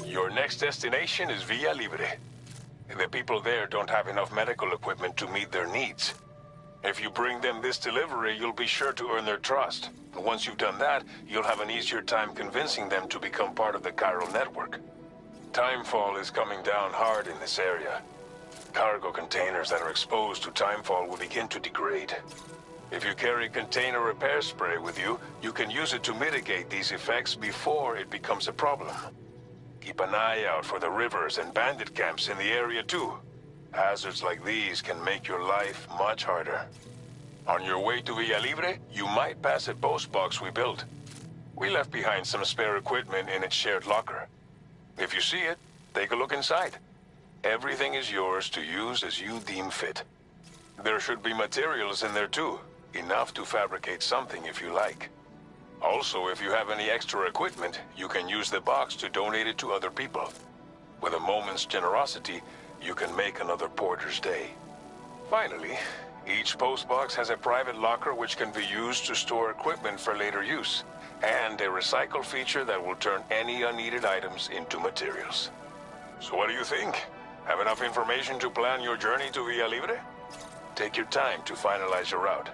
Your next destination is Villa Libre. The people there don't have enough medical equipment to meet their needs. If you bring them this delivery, you'll be sure to earn their trust. And once you've done that, you'll have an easier time convincing them to become part of the chiral network. Timefall is coming down hard in this area. Cargo containers that are exposed to timefall will begin to degrade. If you carry container repair spray with you, you can use it to mitigate these effects before it becomes a problem. Keep an eye out for the rivers and bandit camps in the area too. Hazards like these can make your life much harder. On your way to Villa Libre, you might pass a post box we built. We left behind some spare equipment in its shared locker. If you see it, take a look inside. Everything is yours to use as you deem fit. There should be materials in there too, enough to fabricate something if you like. Also, if you have any extra equipment, you can use the box to donate it to other people. With a moment's generosity, you can make another porter's day. Finally, each postbox has a private locker which can be used to store equipment for later use, and a recycle feature that will turn any unneeded items into materials. So what do you think? Have enough information to plan your journey to Villa Libre? Take your time to finalize your route.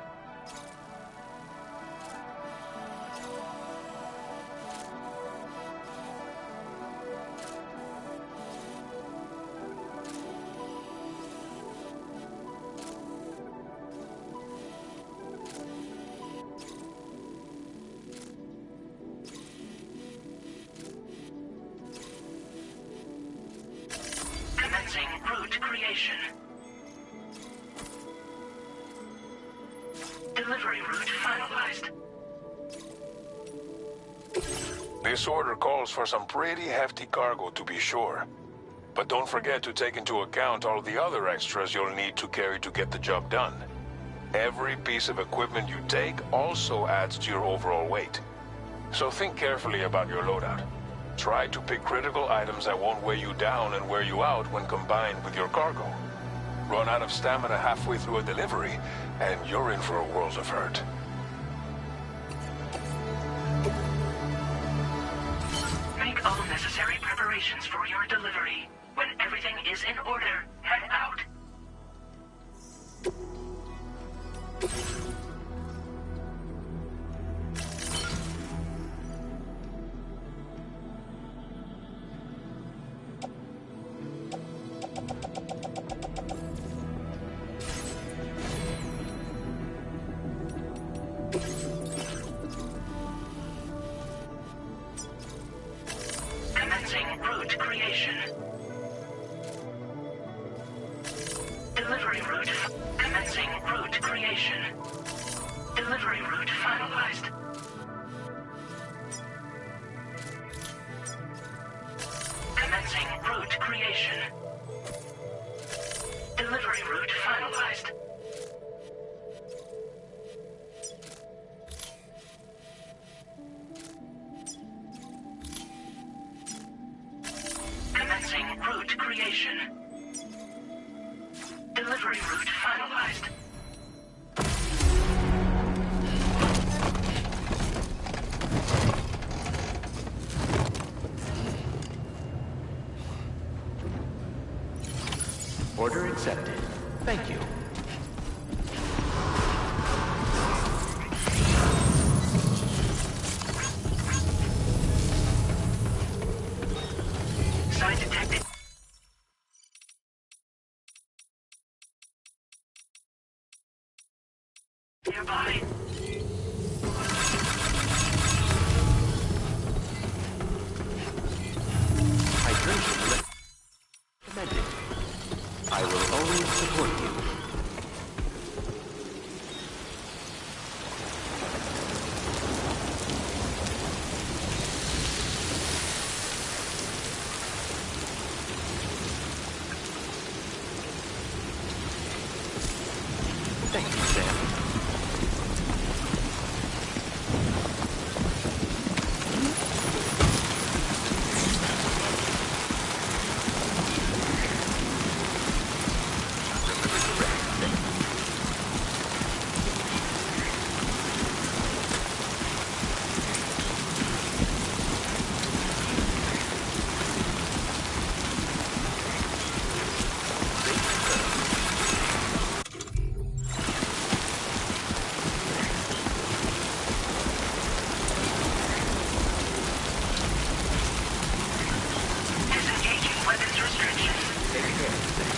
Commencing route creation. Delivery route finalized. This order calls for some pretty hefty cargo to be sure. But don't forget to take into account all the other extras you'll need to carry to get the job done. Every piece of equipment you take also adds to your overall weight. So think carefully about your loadout. Try to pick critical items that won't weigh you down and wear you out when combined with your cargo. Run out of stamina halfway through a delivery, and you're in for a world of hurt. Make all necessary preparations for your delivery. When everything is in order, head out. Commencing route creation. Delivery route. Commencing route creation. Delivery route finalized. Commencing route creation. Delivery route finalized. Commencing route creation. Delivery route finalized. Order accepted. Thank you. Site detected. Nearby. Hydration recommended. I will always support you. Thank you, Sam. Disengaging weapons restrictions. Take care, Sam.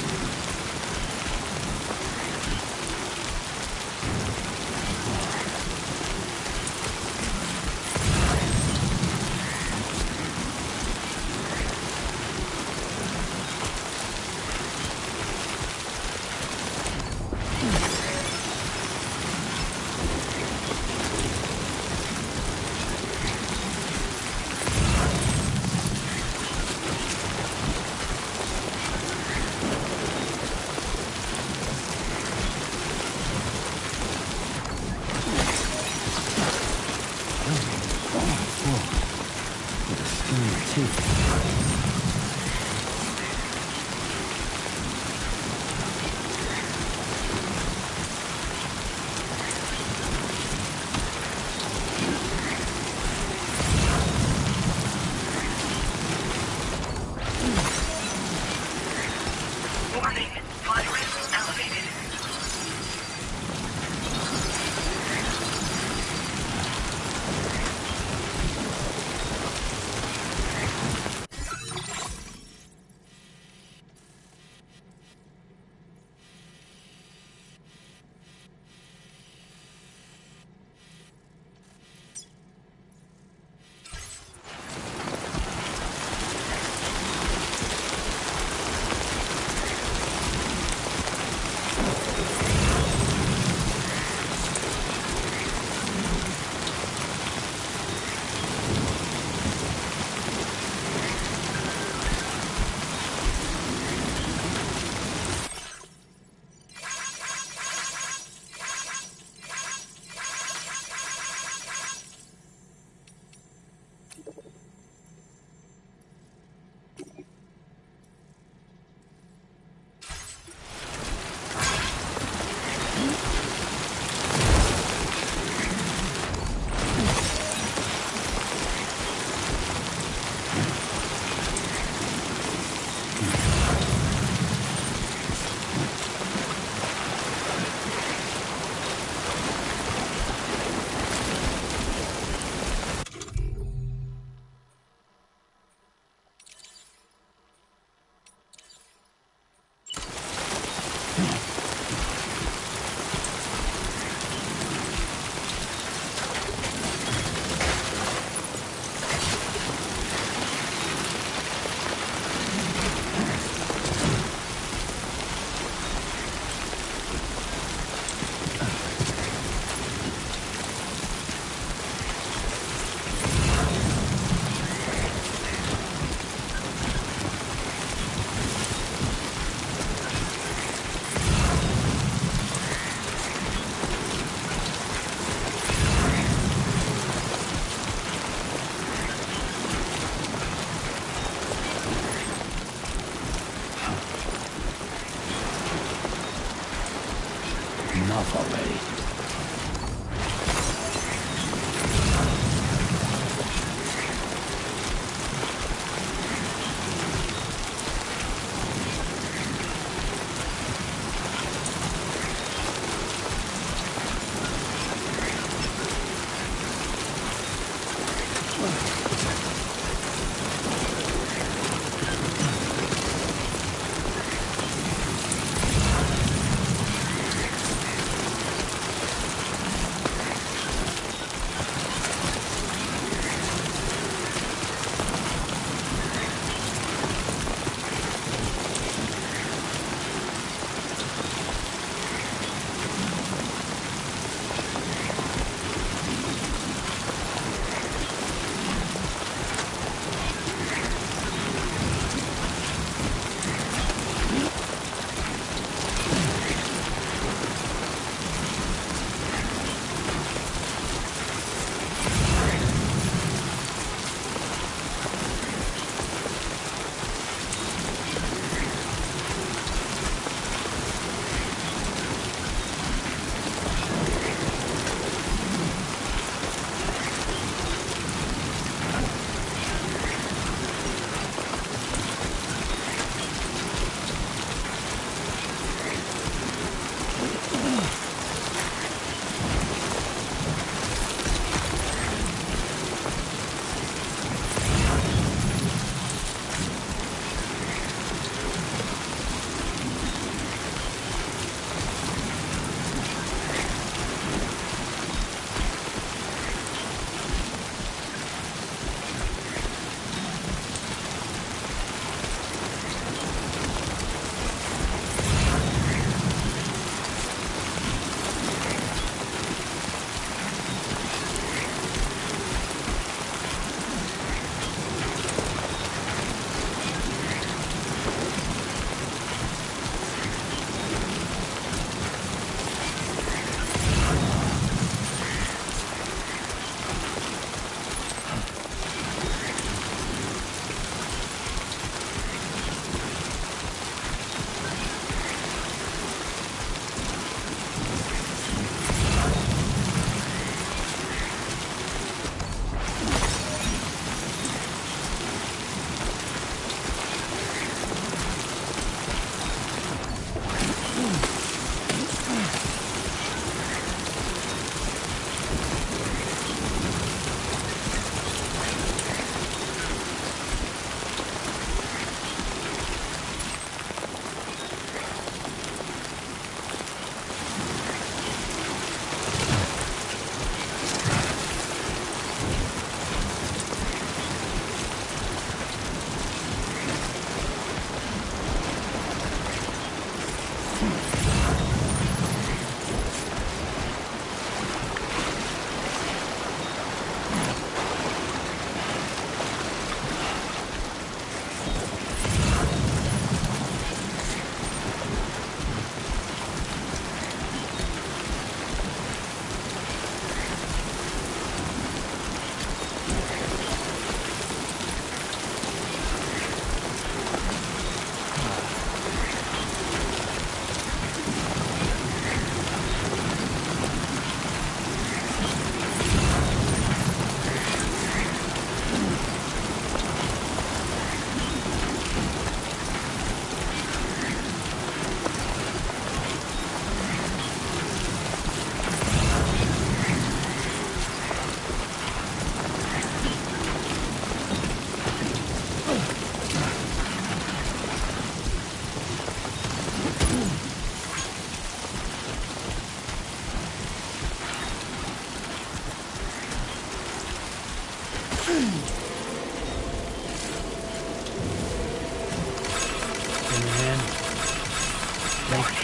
Warning. Virus elevated.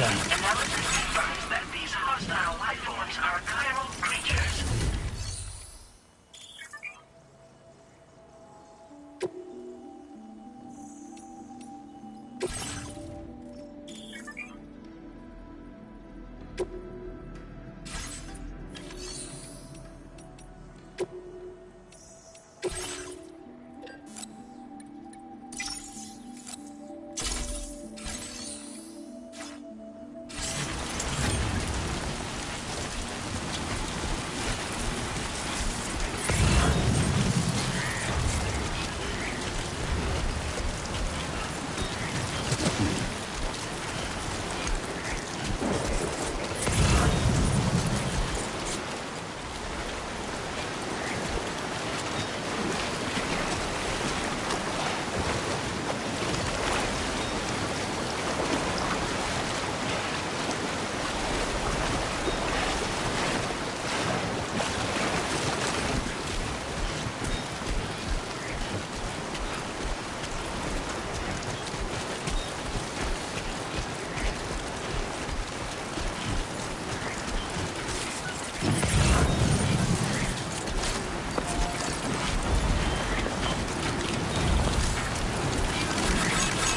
time. Analysis confirms that these hostile life forms are chiral creatures.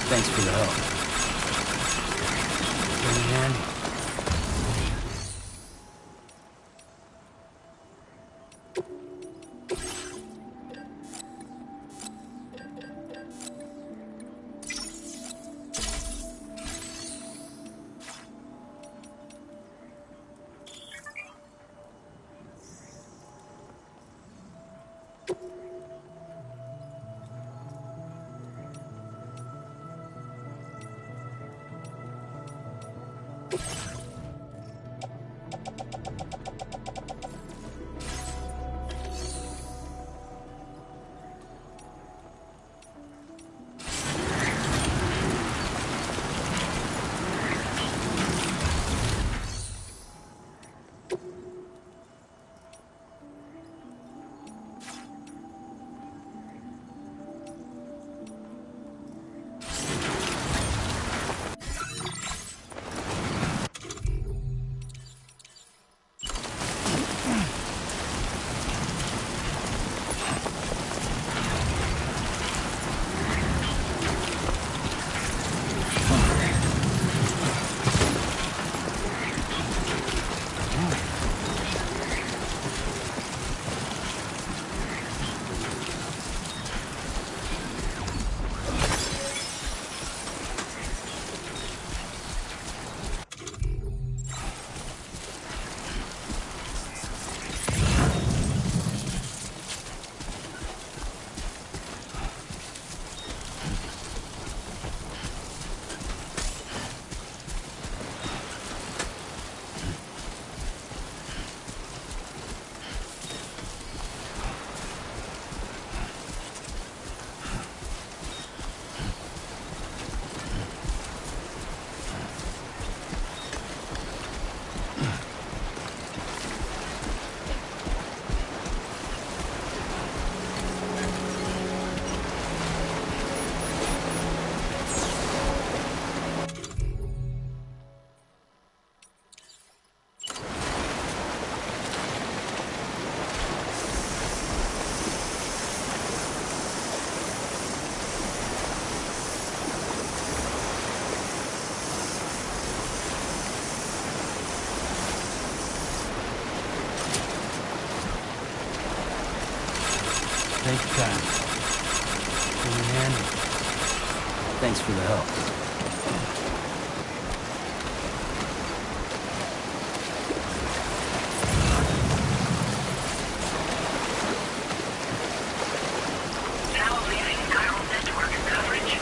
Thanks for the help. Came in handy. Take your time. Came in handy. Thanks for the help. Now leaving chiral network coverage.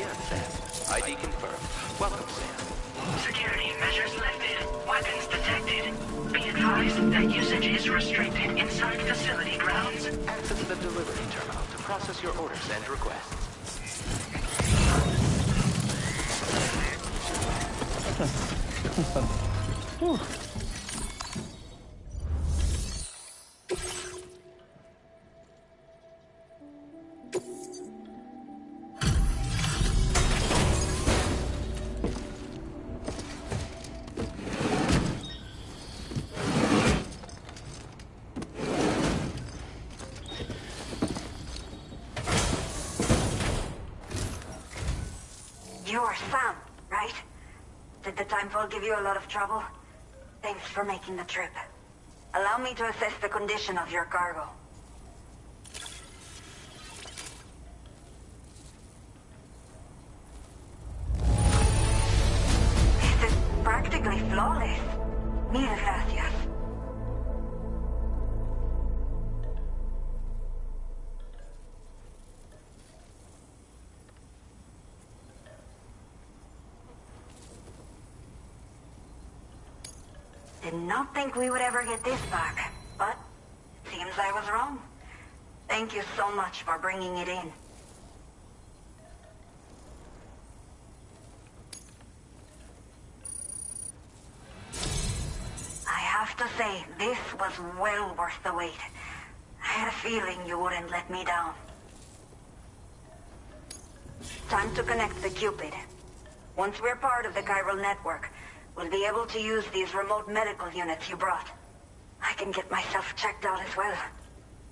PM, Sam. ID confirmed. Welcome, Sam. Security measures lifted. Weapons detected. Be advised that usage is restricted inside facility grounds. Access the delivery terminal to process your orders and requests. You're Sam, right? Did the timefall give you a lot of trouble? Thanks for making the trip. Allow me to assess the condition of your cargo. This is practically flawless. Mil gracias. Did not think we would ever get this back, but seems I was wrong. Thank you so much for bringing it in. I have to say, this was well worth the wait. I had a feeling you wouldn't let me down. Time to connect the Cupid. Once we're part of the chiral network, we'll be able to use these remote medical units you brought. I can get myself checked out as well.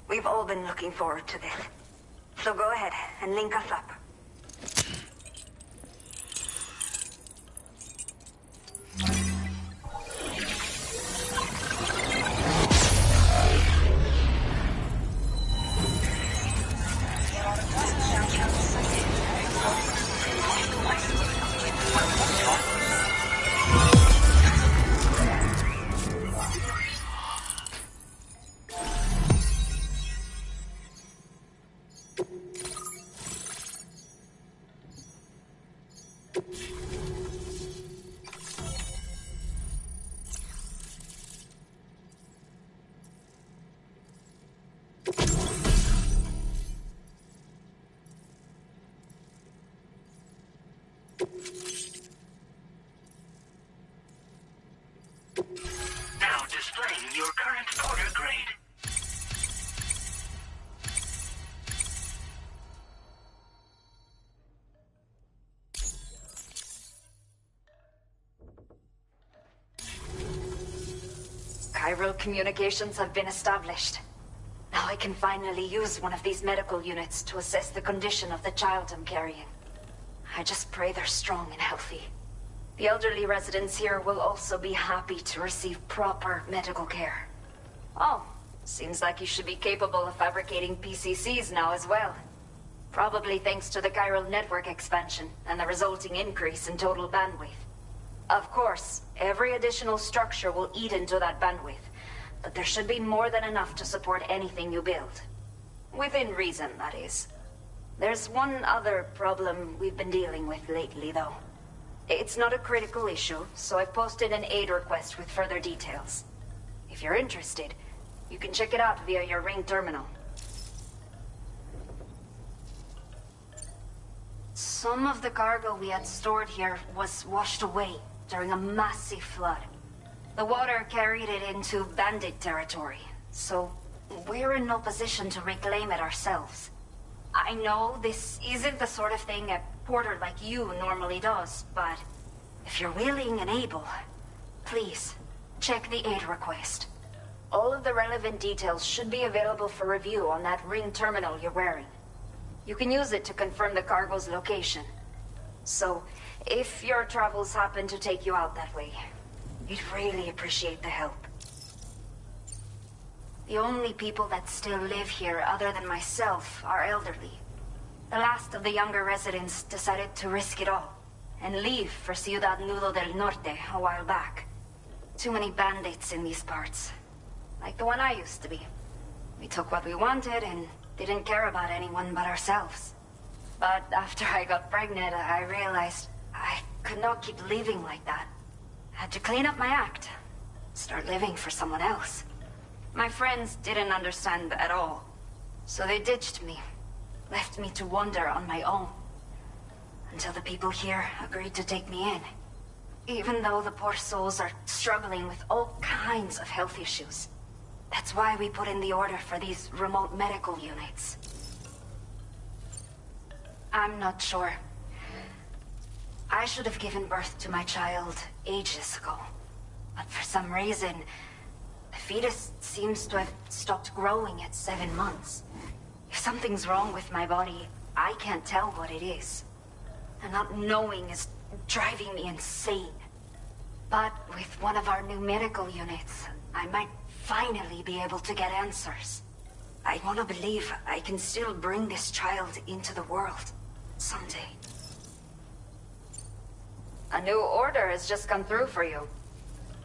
We've all been looking forward to this. So go ahead and link us up. Now displaying your current porter grade. Chiral communications have been established. Now I can finally use one of these medical units to assess the condition of the child I'm carrying. I just pray they're strong and healthy. The elderly residents here will also be happy to receive proper medical care. Oh, seems like you should be capable of fabricating PCCs now as well. Probably thanks to the chiral network expansion and the resulting increase in total bandwidth. Of course, every additional structure will eat into that bandwidth, but there should be more than enough to support anything you build. Within reason, that is. There's one other problem we've been dealing with lately, though. It's not a critical issue, so I've posted an aid request with further details. If you're interested, you can check it out via your ring terminal. Some of the cargo we had stored here was washed away during a massive flood. The water carried it into bandit territory, so we're in no position to reclaim it ourselves. I know this isn't the sort of thing a porter like you normally does, but if you're willing and able, please, check the aid request. All of the relevant details should be available for review on that ring terminal you're wearing. You can use it to confirm the cargo's location. So, if your travels happen to take you out that way, we'd really appreciate the help. The only people that still live here other than myself are elderly. The last of the younger residents decided to risk it all and leave for Ciudad Nudo del Norte a while back. Too many bandits in these parts. Like the one I used to be. We took what we wanted and didn't care about anyone but ourselves. But after I got pregnant, I realized I could not keep living like that. I had to clean up my act. Start living for someone else. My friends didn't understand at all. So they ditched me. Left me to wander on my own. Until the people here agreed to take me in. Even though the poor souls are struggling with all kinds of health issues. That's why we put in the order for these remote medical units. I'm not sure. I should have given birth to my child ages ago. But for some reason, the fetus seems to have stopped growing at 7 months. If something's wrong with my body, I can't tell what it is. And not knowing is driving me insane. But with one of our new medical units, I might finally be able to get answers. I want to believe I can still bring this child into the world someday. A new order has just come through for you.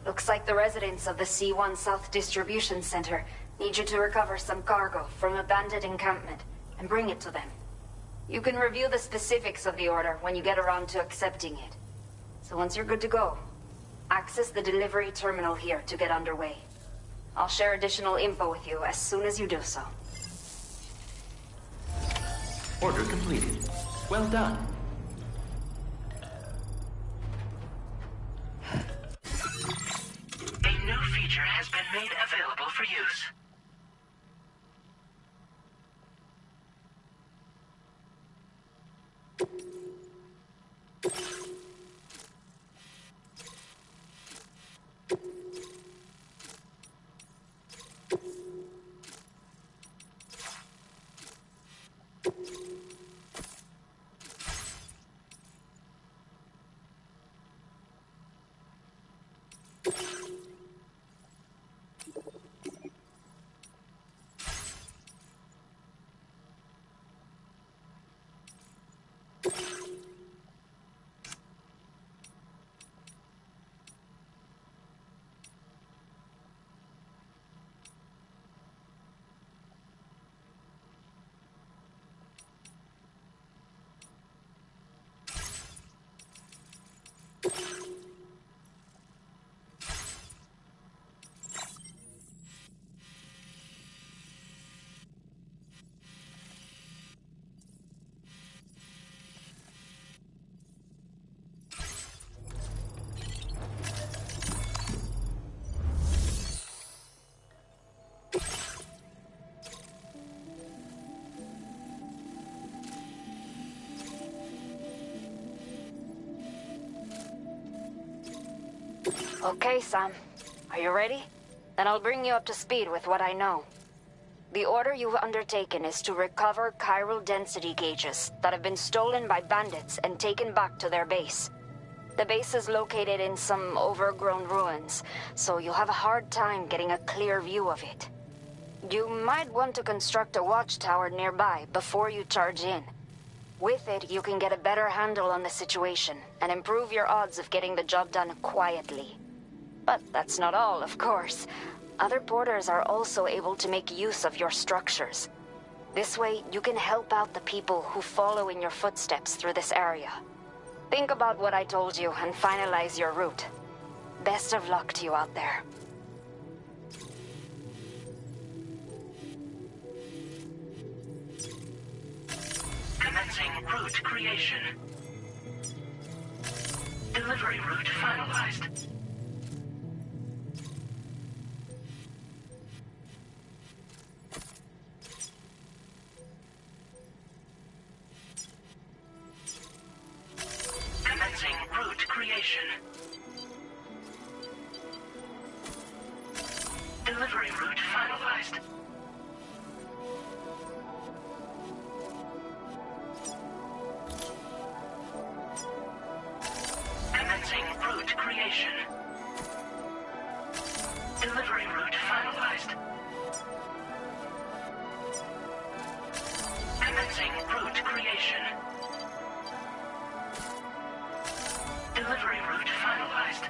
Looks like the residents of the C1 South Distribution Center need you to recover some cargo from a bandit encampment and bring it to them. You can review the specifics of the order when you get around to accepting it. So once you're good to go, access the delivery terminal here to get underway. I'll share additional info with you as soon as you do so. Order completed. Well done. A new feature has been made available for use. Okay, Sam. Are you ready? Then I'll bring you up to speed with what I know. The order you've undertaken is to recover chiral density gauges that have been stolen by bandits and taken back to their base. The base is located in some overgrown ruins, so you'll have a hard time getting a clear view of it. You might want to construct a watchtower nearby before you charge in. With it, you can get a better handle on the situation and improve your odds of getting the job done quietly. But that's not all, of course. Other porters are also able to make use of your structures. This way, you can help out the people who follow in your footsteps through this area. Think about what I told you and finalize your route. Best of luck to you out there. Commencing route creation. Delivery route finalized. Commencing route creation. Delivery route finalized. Commencing route creation. Delivery route finalized. Commencing route creation. Delivery route finalized.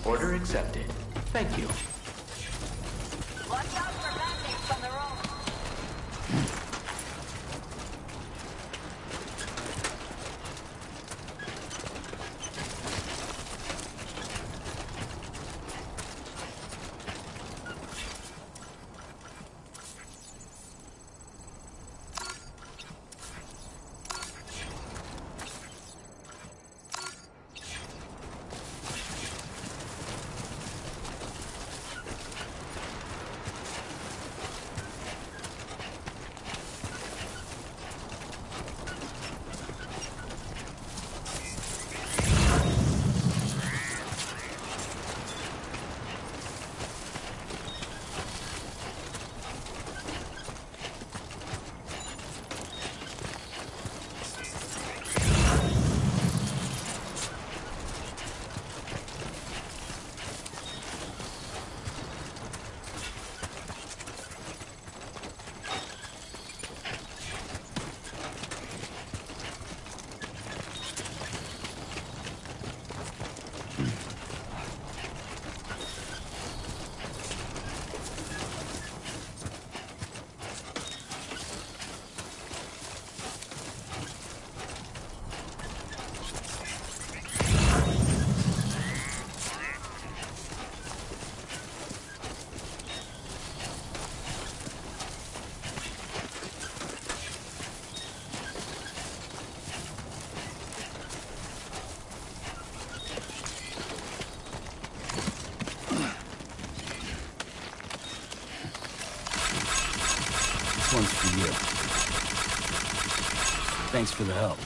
Order accepted. Thank you. Watch out for bandits on the road. This one's for you. Thanks for the help.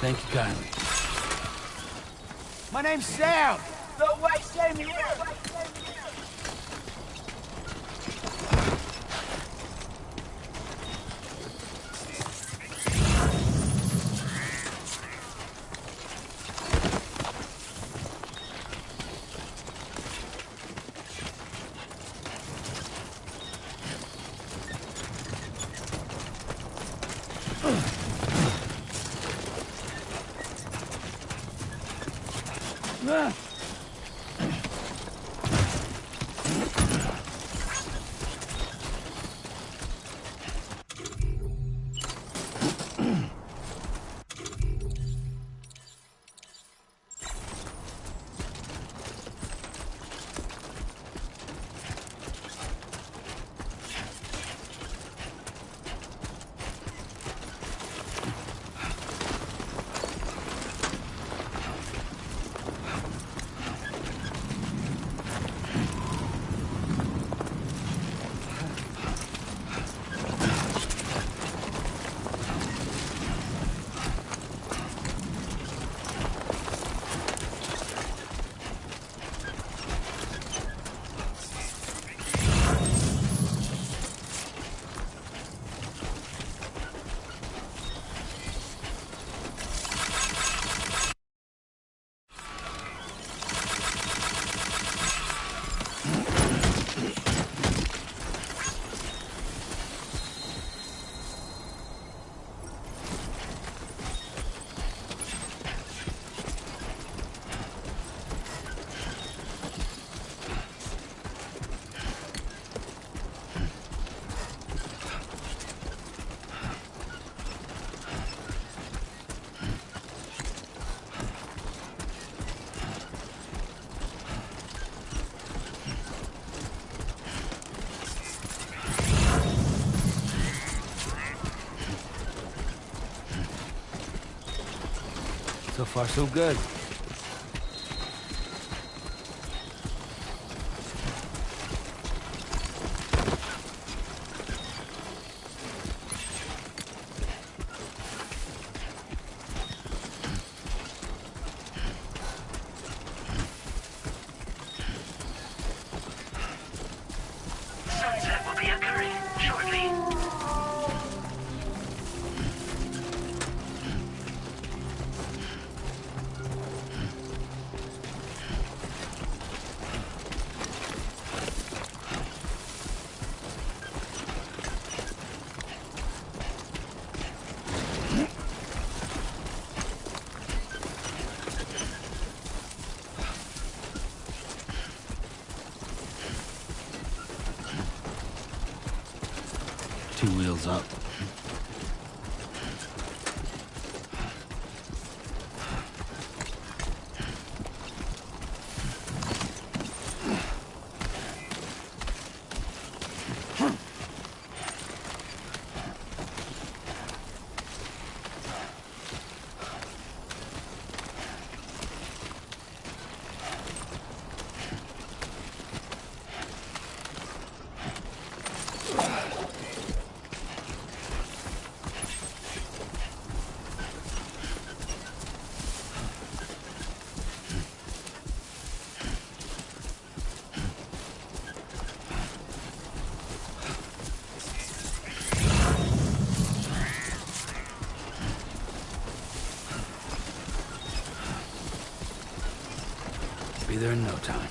Thank you kindly. My name's Sam. No way, same here. far so good. Sunset will be occurring shortly. Two wheels up. Be there in no time.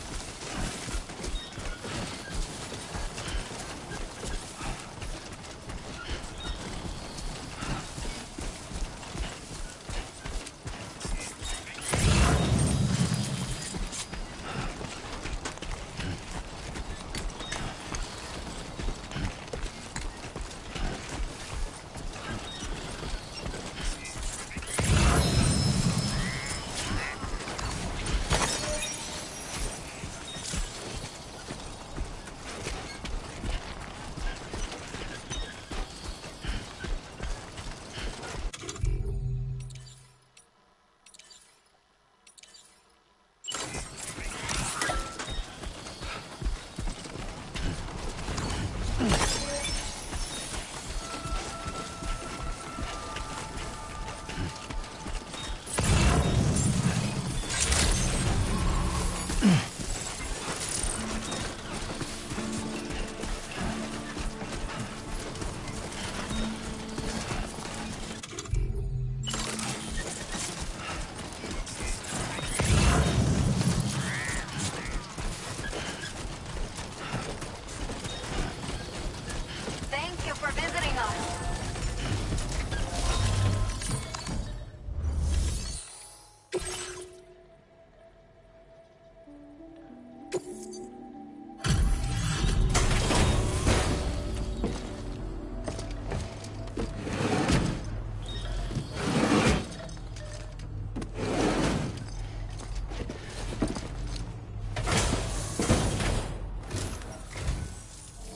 Thank you for visiting us.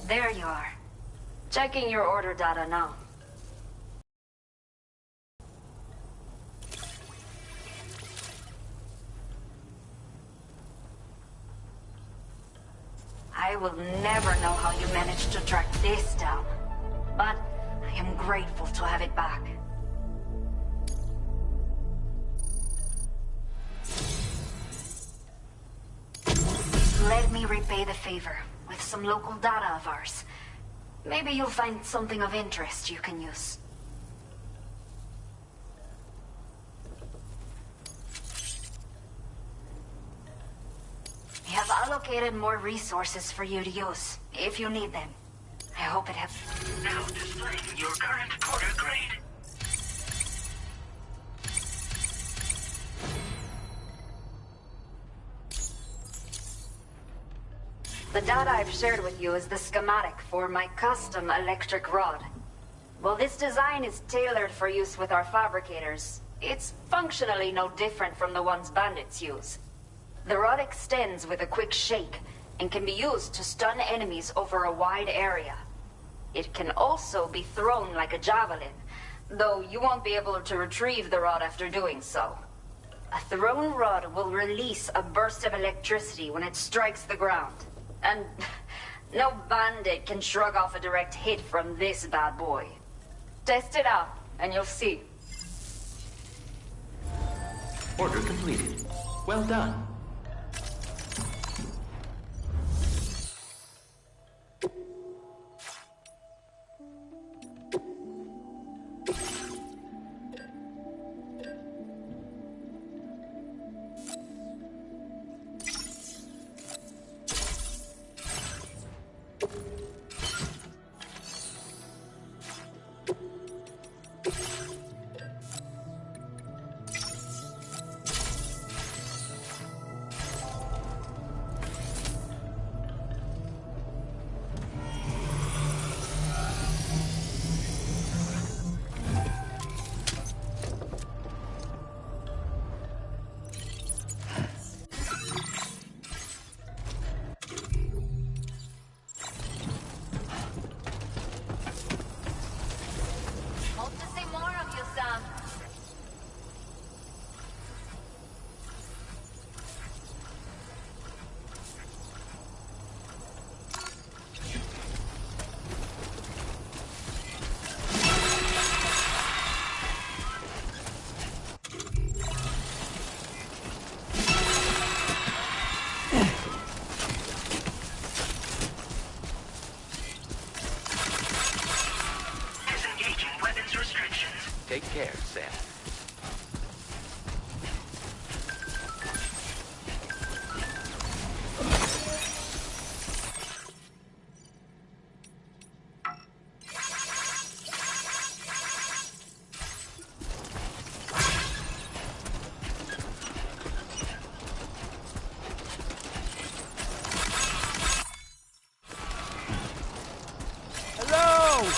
There you are. Checking your order data now. I will never know how you managed to track this down, but I am grateful to have it back. Let me repay the favor with some local data of ours. Maybe you'll find something of interest you can use. We have allocated more resources for you to use, if you need them. I hope it helps. Now displaying your current quarter grade. The data I've shared with you is the schematic for my custom electric rod. While this design is tailored for use with our fabricators, it's functionally no different from the ones bandits use. The rod extends with a quick shake and can be used to stun enemies over a wide area. It can also be thrown like a javelin, though you won't be able to retrieve the rod after doing so. A thrown rod will release a burst of electricity when it strikes the ground. And no bandit can shrug off a direct hit from this bad boy. Test it out, and you'll see. Order completed. Well done. Hope to see more of you, Sam. Disengaging weapons restrictions. Take care, Sam. Hello!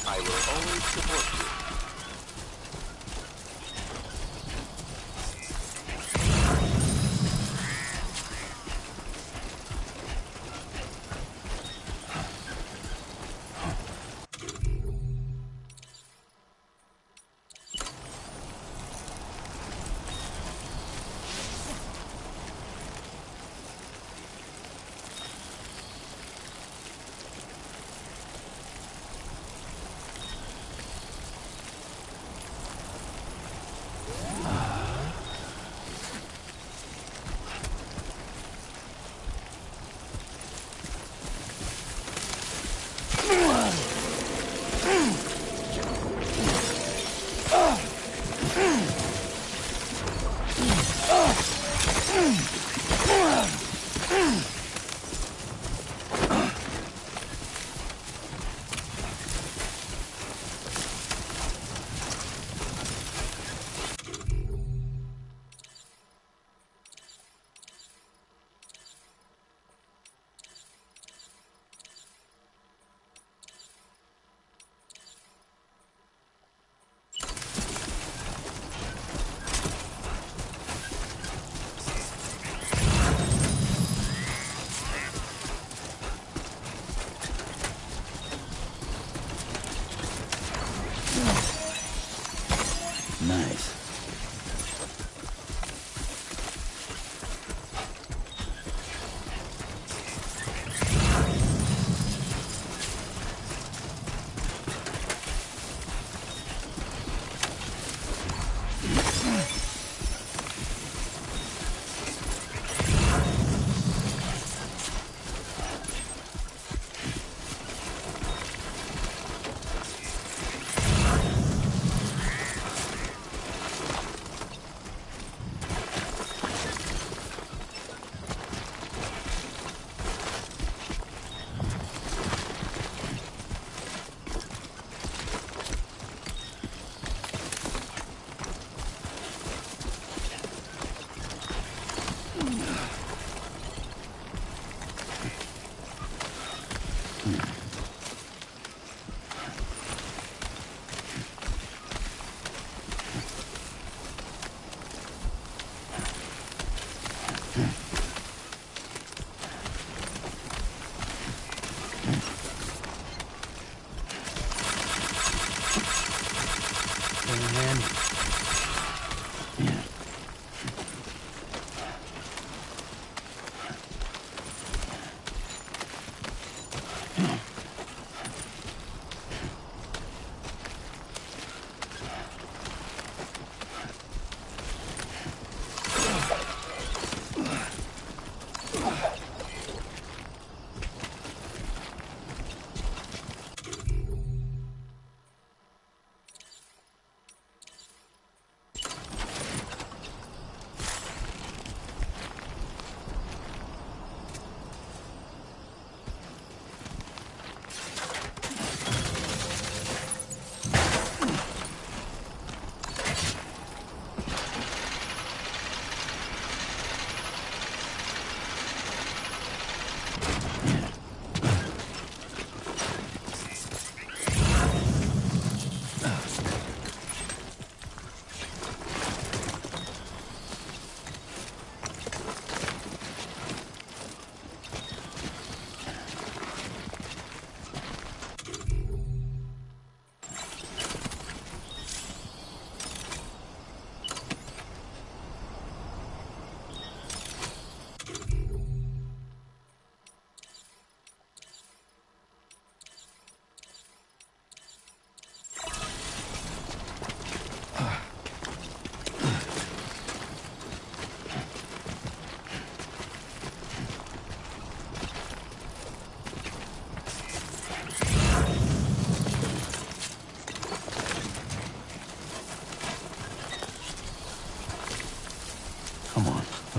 I will always support you. Nice.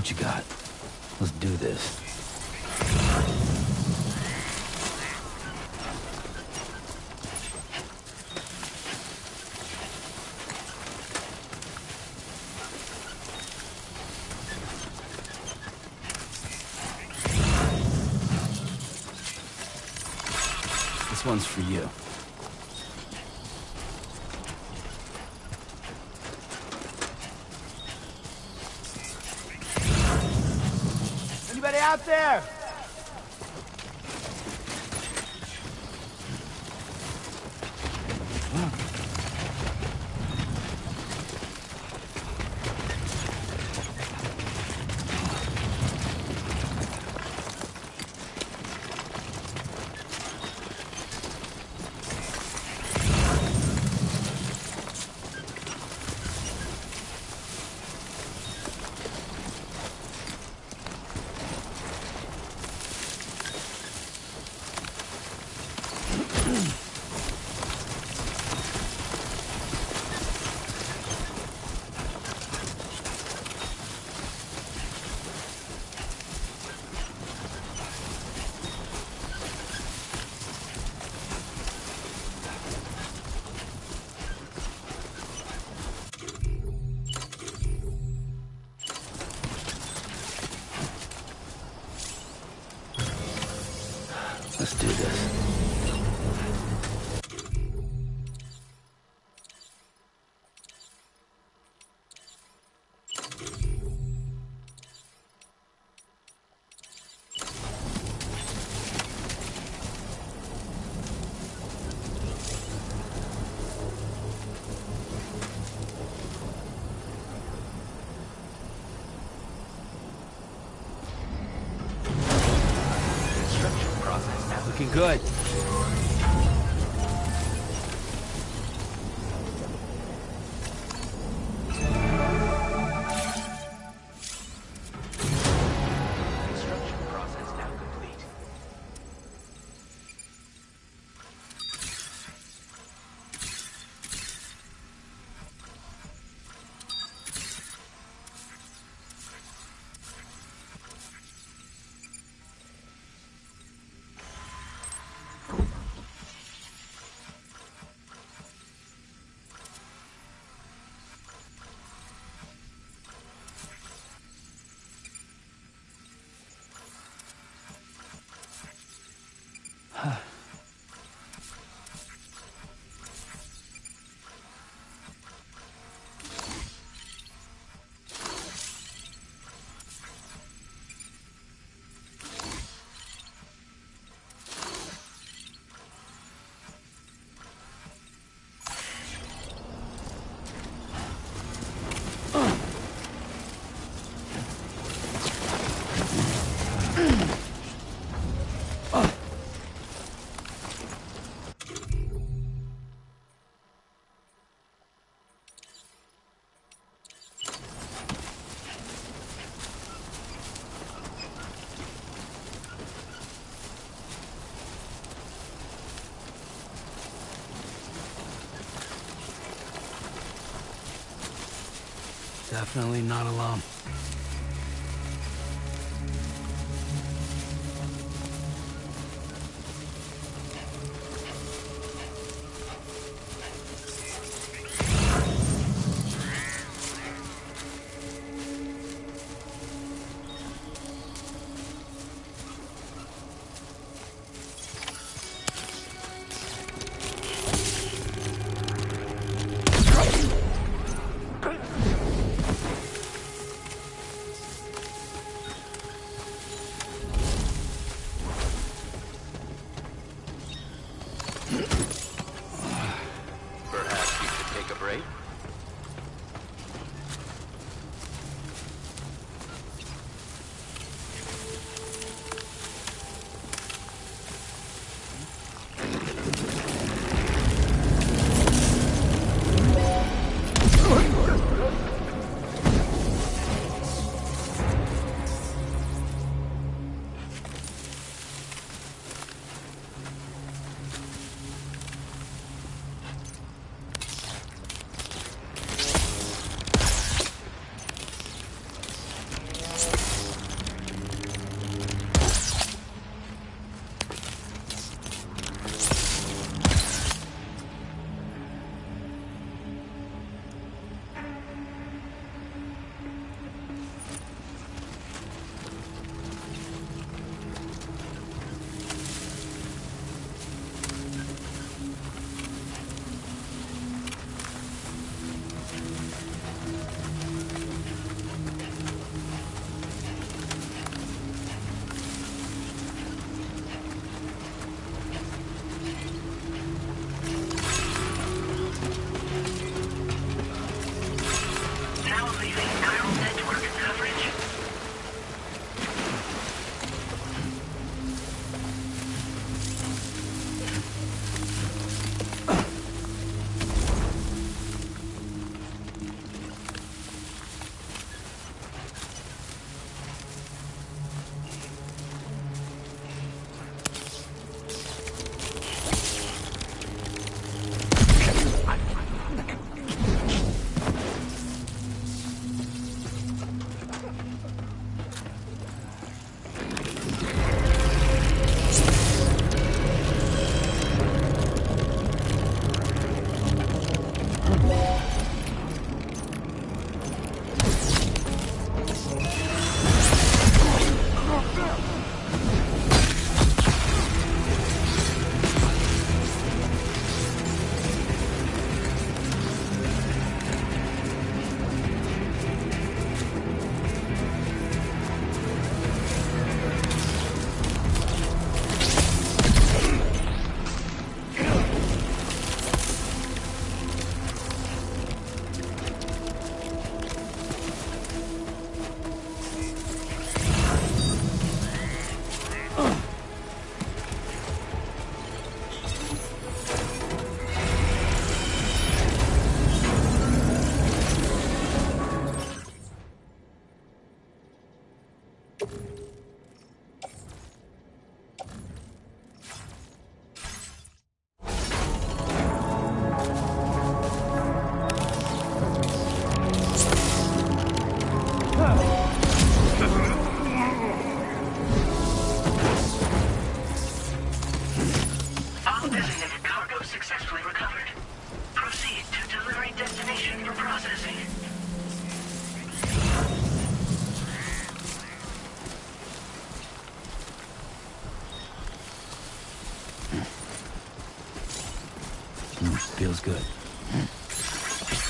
What you got? Let's do this. This one's for you. Anybody out there? Let's do this. Looking good. Construction process now complete. Definitely not alone. All designated cargo successfully recovered. Proceed to delivery destination for processing. Feels good.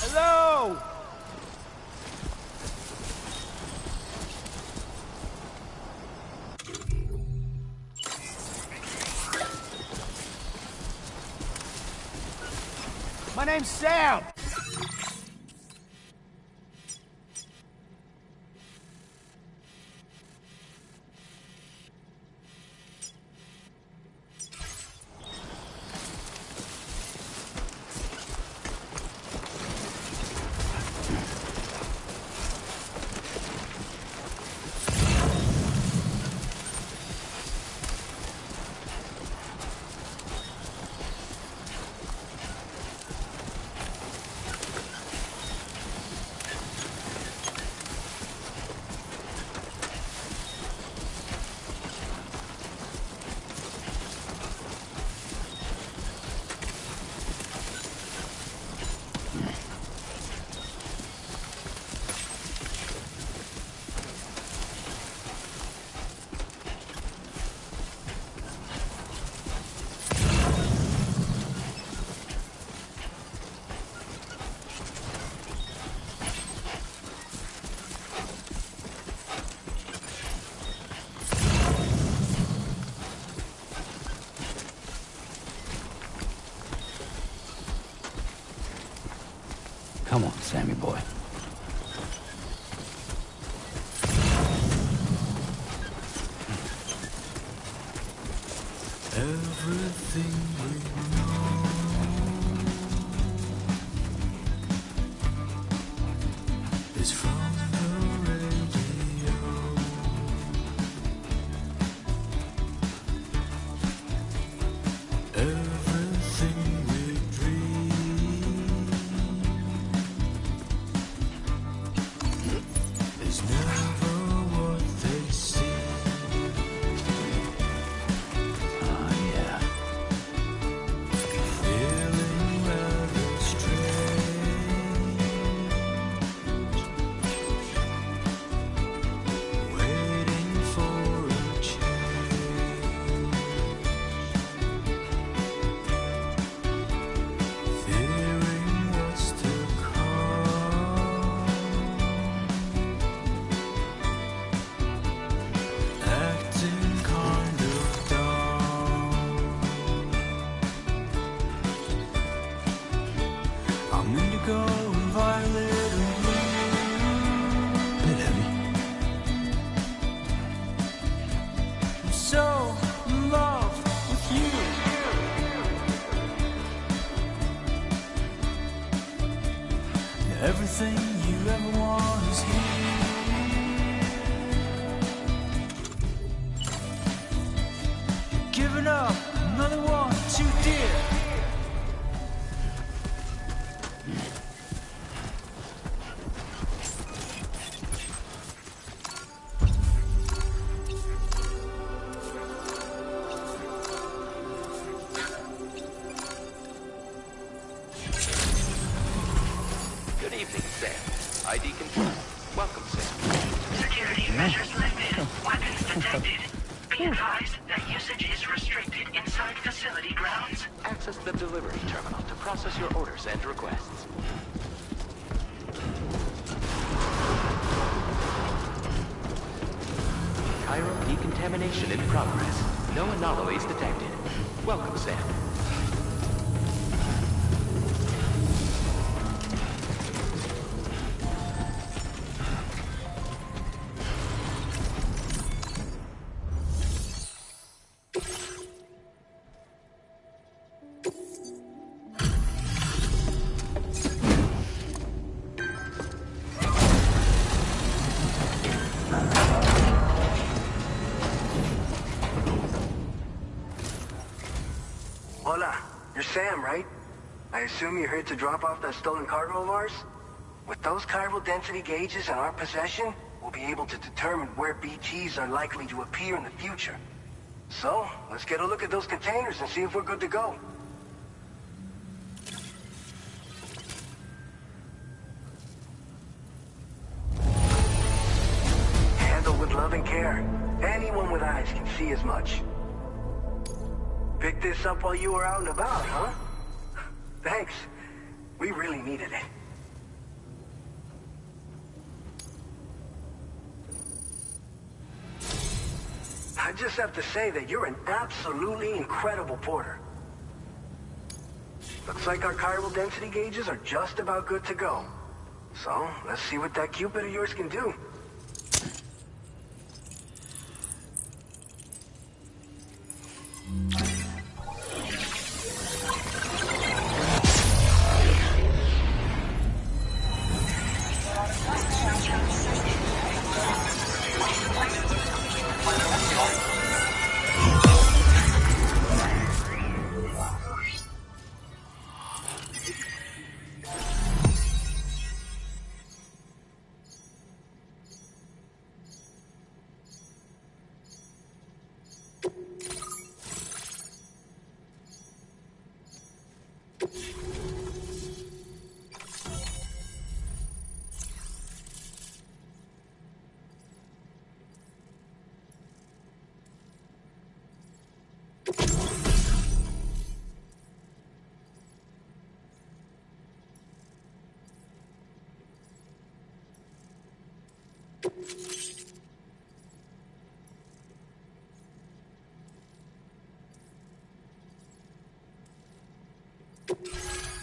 Hello! My name's Sam! Come on, Sammy boy. Everything we know is from the radio. Everything we dream is never what they seem. Yeah. Feeling rather strange, waiting for a change, fearing what's to come, acting kind of dumb. I'm indigo and violet and blue. Bit heavy. I'm so in love with you. Everything you ever want is here. Giving up another one too dear. Good evening, Sam. ID confirmed. Welcome, Sam. Security measures lifted. Weapons detected. Be advised that usage is restricted inside facility grounds. Access the delivery terminal to process your orders and requests. Cairo decontamination in progress. No anomalies detected. Welcome, Sam. Hola, you're Sam, right? I assume you're here to drop off that stolen cargo of ours? With those chiral density gauges in our possession, we'll be able to determine where BTs are likely to appear in the future. So, let's get a look at those containers and see if we're good to go. Handled with love and care. Anyone with eyes can see as much. Picked this up while you were out and about, huh? Thanks. We really needed it. I just have to say that you're an absolutely incredible porter. Looks like our chiral density gauges are just about good to go. So, let's see what that Cupid of yours can do.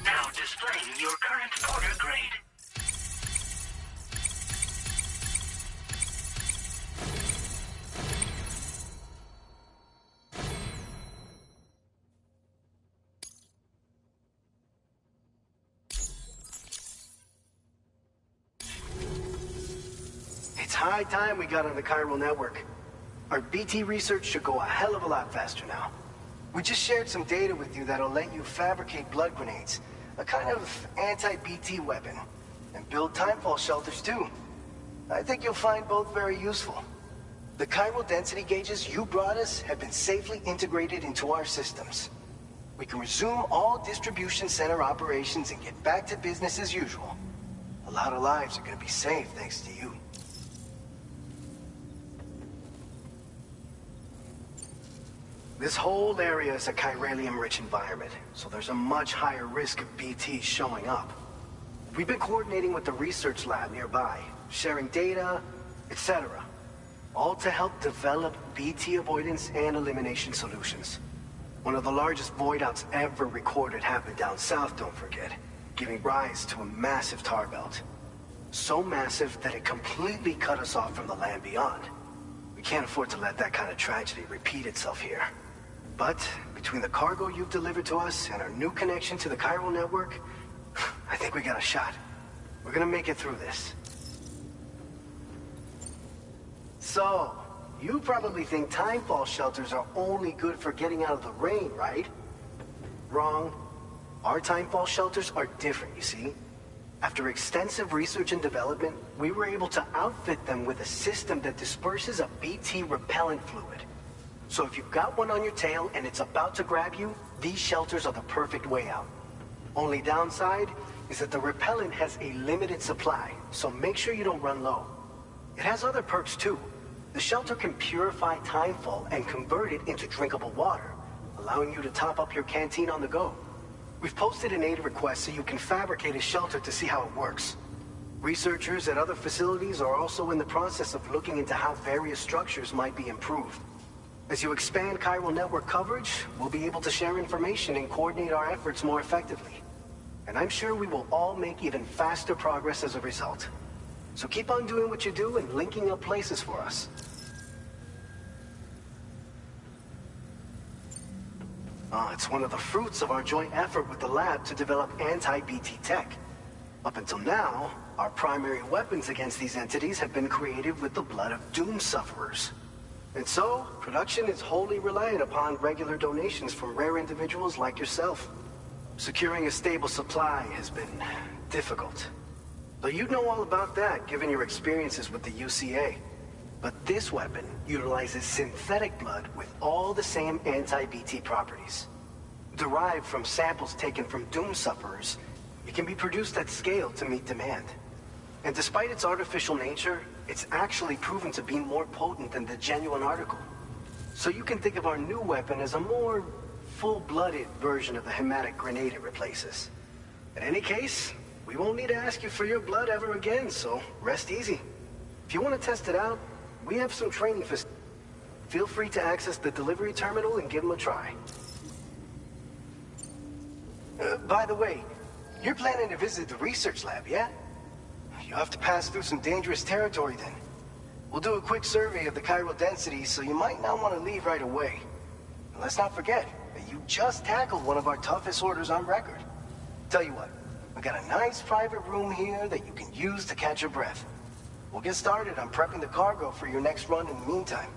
Now displaying your current porter grade. It's high time we got on the chiral network. Our BT research should go a hell of a lot faster now. We just shared some data with you that'll let you fabricate blood grenades, a kind of anti-BT weapon, and build timefall shelters too. I think you'll find both very useful. The chiral density gauges you brought us have been safely integrated into our systems. We can resume all distribution center operations and get back to business as usual. A lot of lives are gonna be saved thanks to you. This whole area is a chiralium-rich environment, so there's a much higher risk of BTs showing up. We've been coordinating with the research lab nearby, sharing data, etc. All to help develop BT avoidance and elimination solutions. One of the largest void outs ever recorded happened down south, don't forget, giving rise to a massive tar belt. So massive that it completely cut us off from the land beyond. We can't afford to let that kind of tragedy repeat itself here. But between the cargo you've delivered to us and our new connection to the chiral network, I think we got a shot. We're gonna make it through this. So, you probably think timefall shelters are only good for getting out of the rain, right? Wrong. Our timefall shelters are different, you see. After extensive research and development, we were able to outfit them with a system that disperses a BT repellent fluid. So if you've got one on your tail and it's about to grab you, these shelters are the perfect way out. Only downside is that the repellent has a limited supply, so make sure you don't run low. It has other perks too. The shelter can purify timefall and convert it into drinkable water, allowing you to top up your canteen on the go. We've posted an aid request so you can fabricate a shelter to see how it works. Researchers at other facilities are also in the process of looking into how various structures might be improved. As you expand chiral network coverage, we'll be able to share information and coordinate our efforts more effectively. And I'm sure we will all make even faster progress as a result. So keep on doing what you do and linking up places for us. It's one of the fruits of our joint effort with the lab to develop anti-BT tech. Up until now, our primary weapons against these entities have been created with the blood of doom sufferers. And so, production is wholly reliant upon regular donations from rare individuals like yourself. Securing a stable supply has been difficult. Though you'd know all about that, given your experiences with the UCA. But this weapon utilizes synthetic blood with all the same anti-BT properties. Derived from samples taken from Doom sufferers, it can be produced at scale to meet demand. And despite its artificial nature, it's actually proven to be more potent than the genuine article. So you can think of our new weapon as a more full-blooded version of the hematic grenade it replaces. In any case, we won't need to ask you for your blood ever again, so rest easy. If you want to test it out, we have some training facilities. Feel free to access the delivery terminal and give them a try. By the way, you're planning to visit the research lab, yeah? You'll have to pass through some dangerous territory then. We'll do a quick survey of the chiral density, so you might not want to leave right away. And let's not forget that you just tackled one of our toughest orders on record. Tell you what, we got a nice private room here that you can use to catch your breath. We'll get started on prepping the cargo for your next run in the meantime.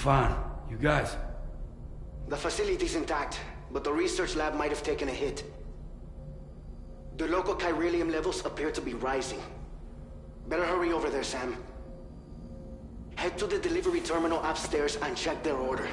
Fine. You guys? The facility's intact, but the research lab might have taken a hit. The local chiralium levels appear to be rising. Better hurry over there, Sam. Head to the delivery terminal upstairs and check their order.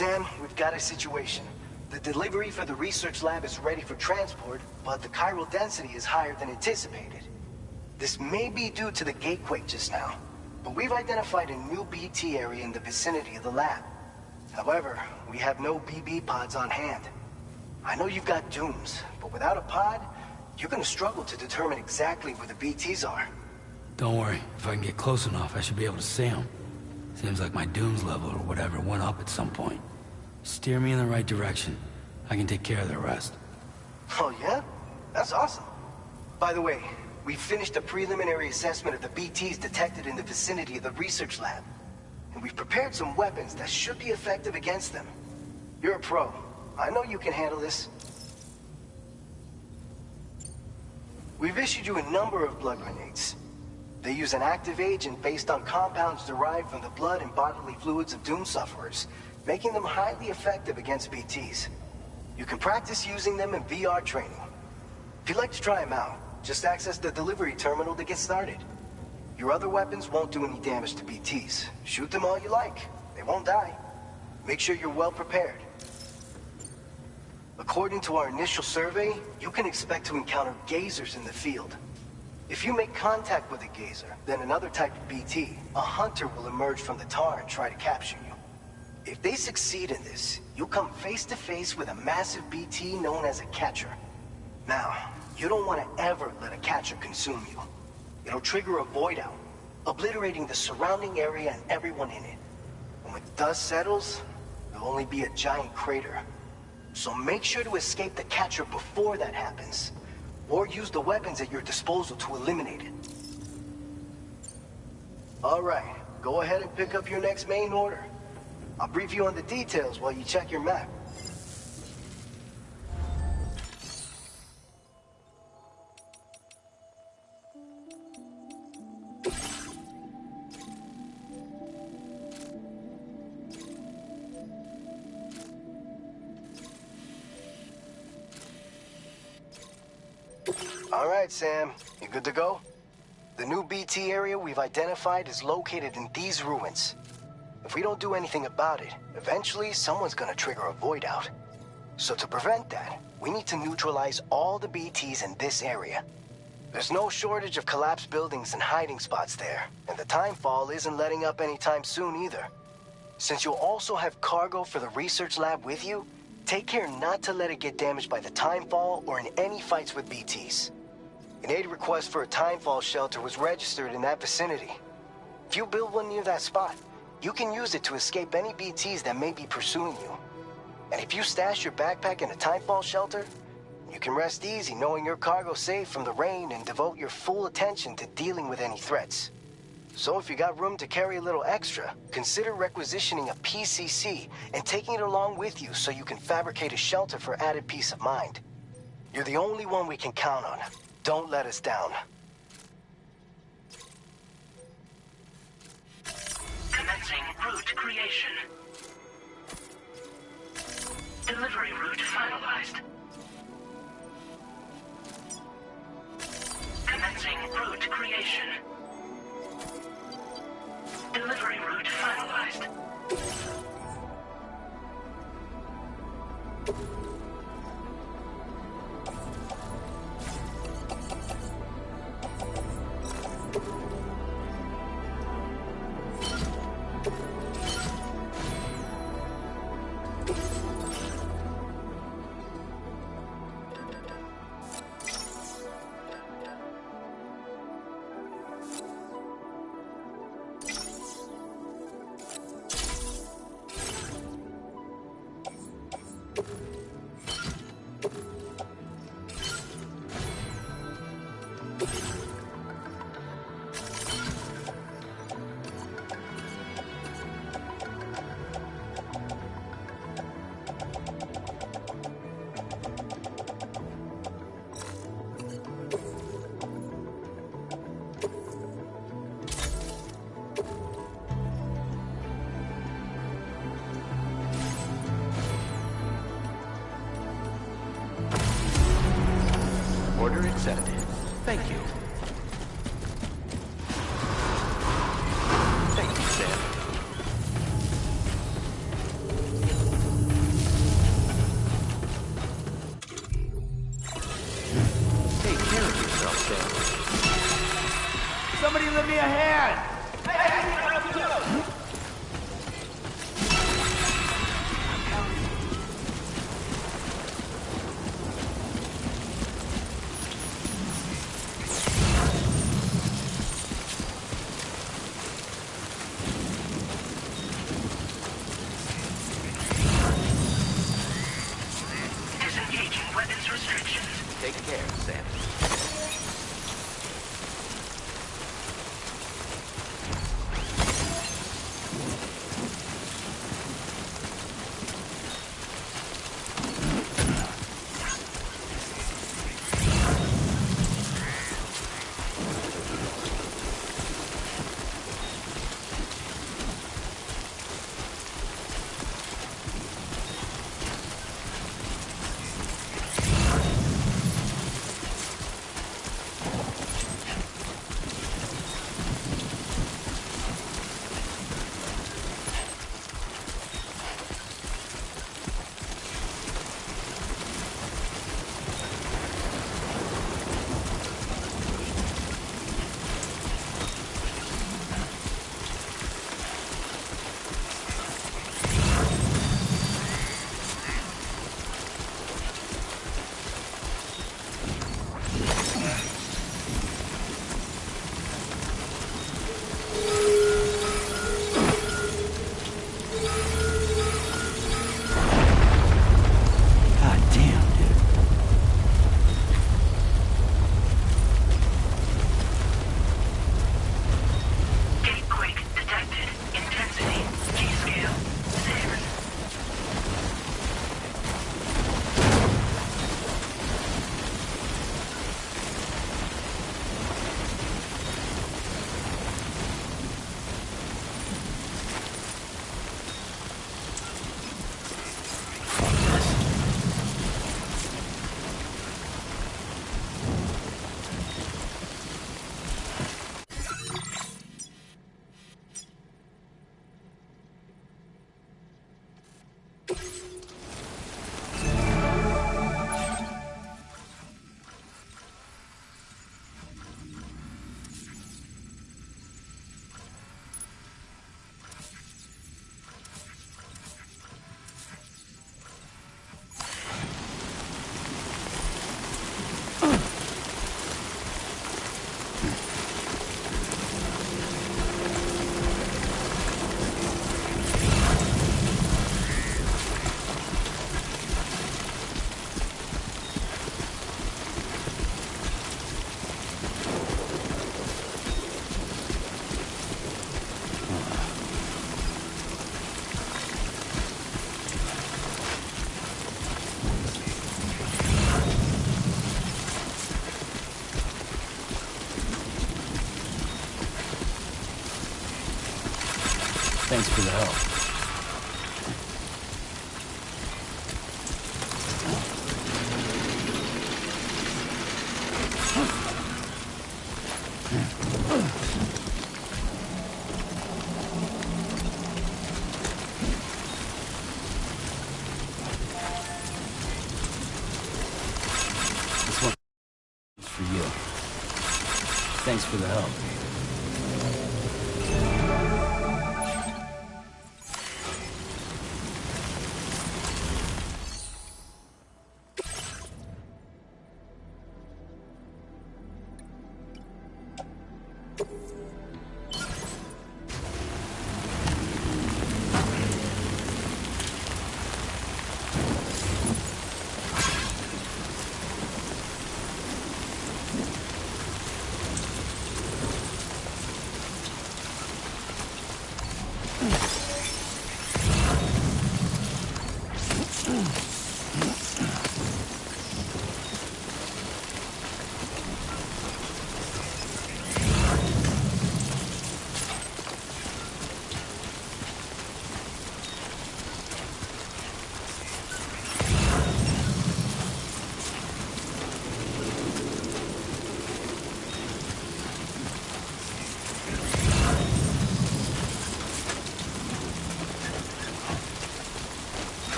Sam, we've got a situation. The delivery for the research lab is ready for transport, but the chiral density is higher than anticipated. This may be due to the gatequake just now, but we've identified a new BT area in the vicinity of the lab. However, we have no BB pods on hand. I know you've got Dooms, but without a pod, you're gonna struggle to determine exactly where the BTs are. Don't worry. If I can get close enough, I should be able to see them. Seems like my Dooms level or whatever went up at some point. Steer me in the right direction. I can take care of the rest. Oh, yeah? That's awesome. By the way, we finished a preliminary assessment of the BTs detected in the vicinity of the research lab. And we've prepared some weapons that should be effective against them. You're a pro. I know you can handle this. We've issued you a number of blood grenades. They use an active agent based on compounds derived from the blood and bodily fluids of Doom sufferers, making them highly effective against BTs. You can practice using them in VR training. If you'd like to try them out, just access the delivery terminal to get started. Your other weapons won't do any damage to BTs. Shoot them all you like. They won't die. Make sure you're well prepared. According to our initial survey, you can expect to encounter gazers in the field. If you make contact with a gazer, then another type of BT, a hunter will emerge from the tar and try to capture you. If they succeed in this, you'll come face to face with a massive BT known as a catcher. Now, you don't want to ever let a catcher consume you. It'll trigger a void out, obliterating the surrounding area and everyone in it. And when the dust settles, there'll only be a giant crater. So make sure to escape the catcher before that happens, or use the weapons at your disposal to eliminate it. All right, go ahead and pick up your next main order. I'll brief you on the details while you check your map. All right, Sam. You good to go? The new BT area we've identified is located in these ruins. If we don't do anything about it, eventually someone's gonna trigger a void out. So to prevent that, we need to neutralize all the BTs in this area. There's no shortage of collapsed buildings and hiding spots there, and the timefall isn't letting up anytime soon either. Since you'll also have cargo for the research lab with you, take care not to let it get damaged by the timefall or in any fights with BTs. An aid request for a timefall shelter was registered in that vicinity. If you build one near that spot, you can use it to escape any BTs that may be pursuing you. And if you stash your backpack in a timefall shelter, you can rest easy knowing your cargo's safe from the rain and devote your full attention to dealing with any threats. So if you got room to carry a little extra, consider requisitioning a PCC and taking it along with you so you can fabricate a shelter for added peace of mind. You're the only one we can count on. Don't let us down. Commencing route creation. Delivery route finalized. Commencing route creation. Delivery route finalized. Order accepted. Thank you. Thank you, Sam. Take care of yourself, Sam. Somebody lend me a hand! Sam. Thanks for the help. This one is for you. Thanks for the help.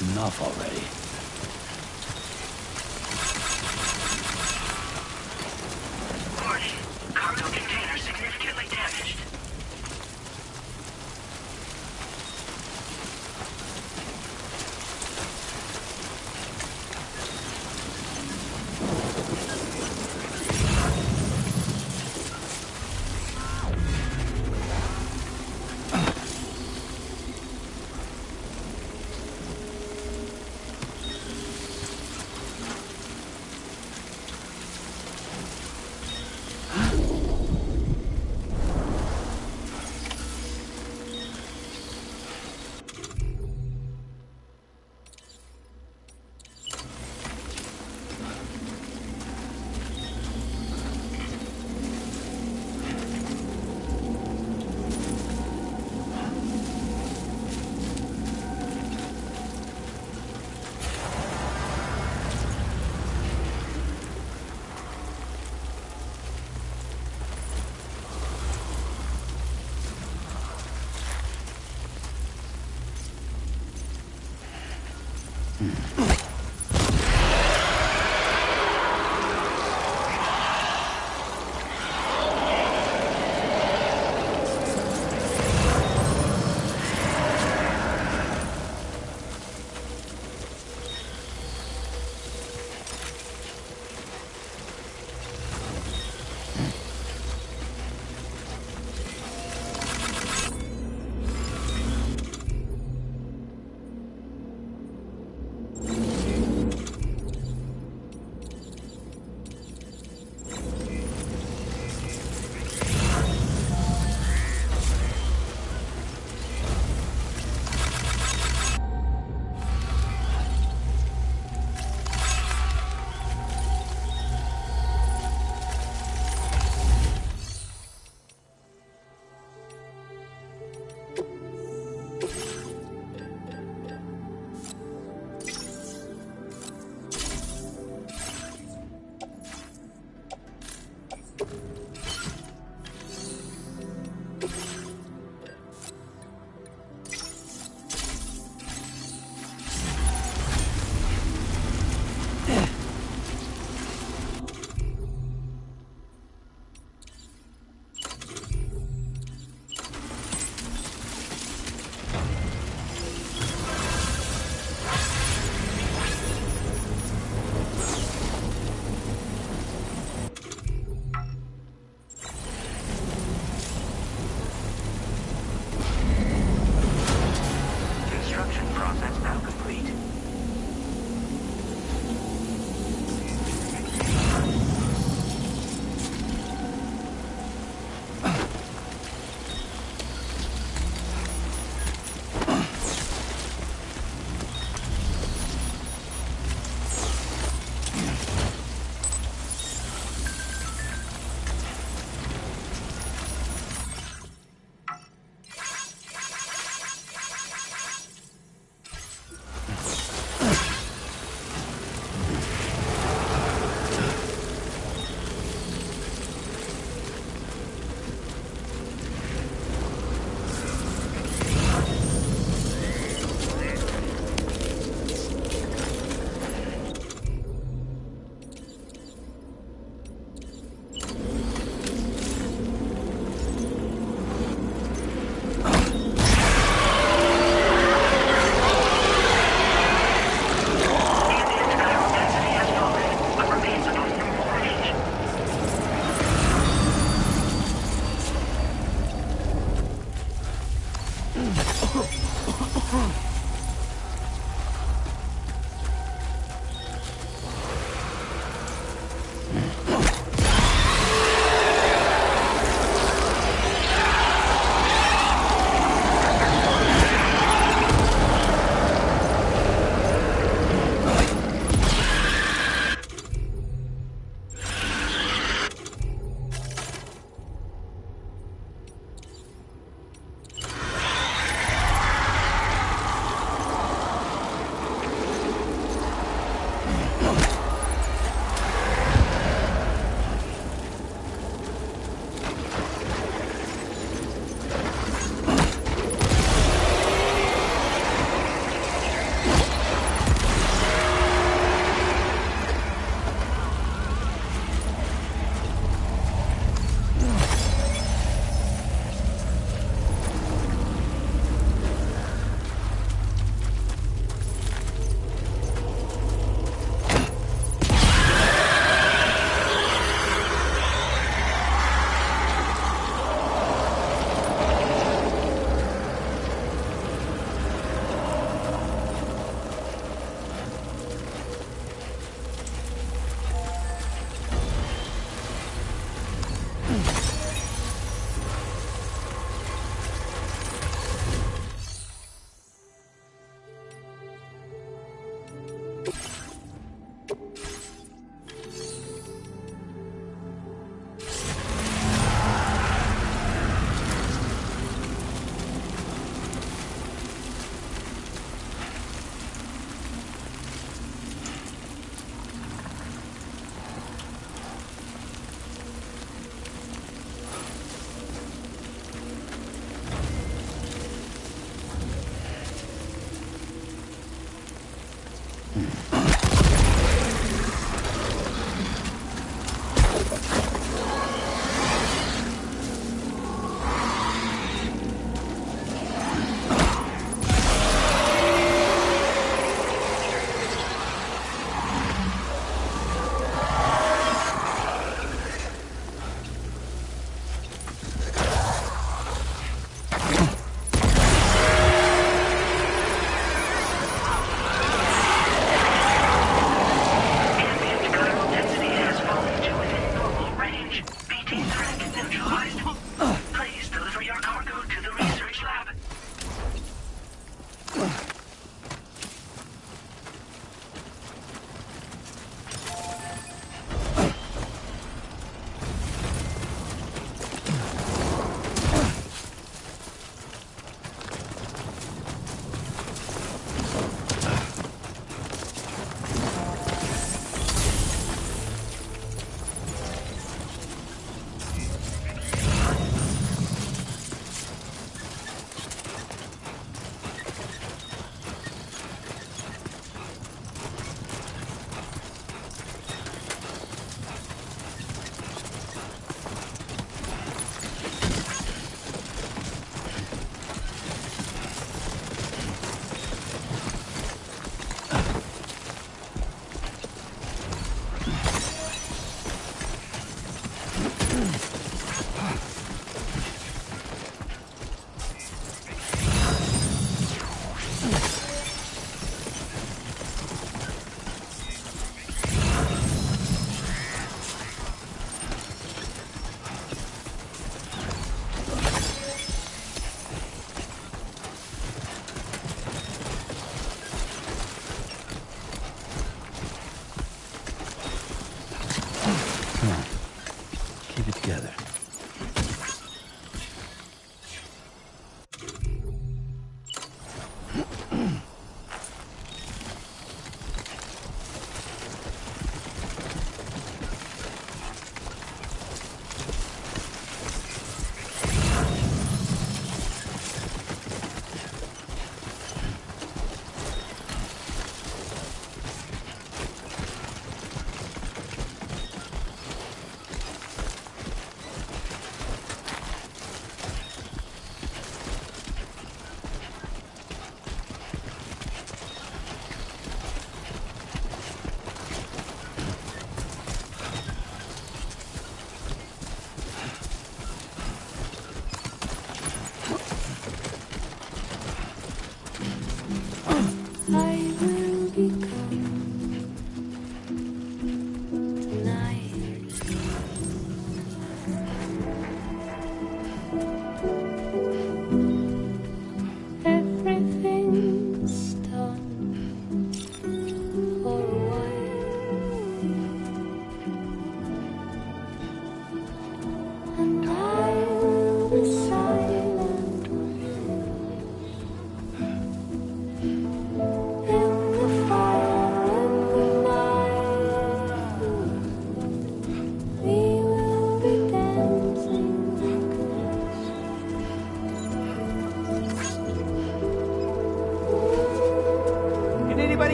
Enough already. Warning. Cargo container significantly damaged.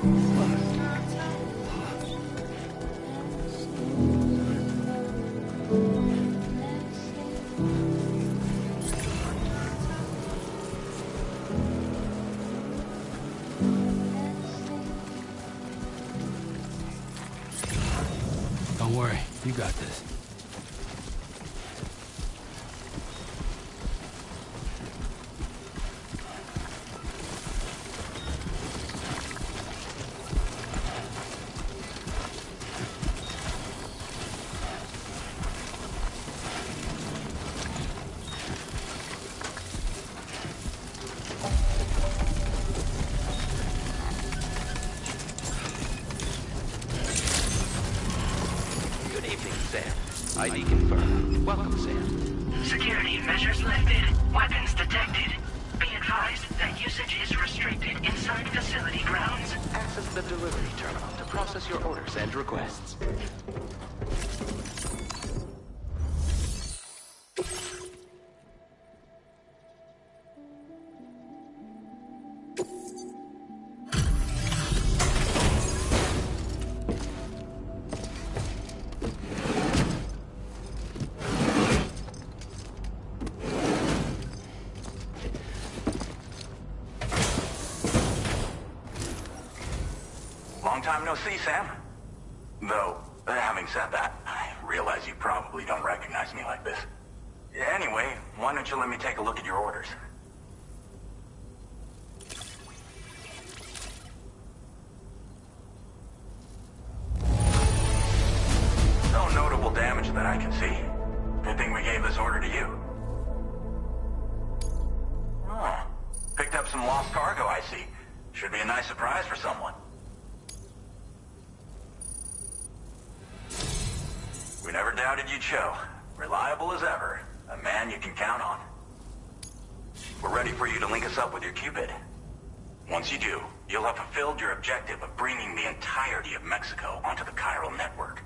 Don't worry, you got this. ID confirmed. Welcome, Sam. Security measures lifted. Weapons detected. Be advised that usage is restricted inside facility grounds. Access the delivery terminal to process your orders and requests. Long time no see, Sam. Though, having said that, I realize you probably don't recognize me like this. Anyway, why don't you let me take a look at your orders? No notable damage that I can see. Good thing we gave this order to you. Oh, picked up some lost cargo, I see. Should be a nice surprise for someone. We never doubted you'd show. Reliable as ever. A man you can count on. We're ready for you to link us up with your Cupid. Once you do, you'll have fulfilled your objective of bringing the entirety of Mexico onto the chiral network.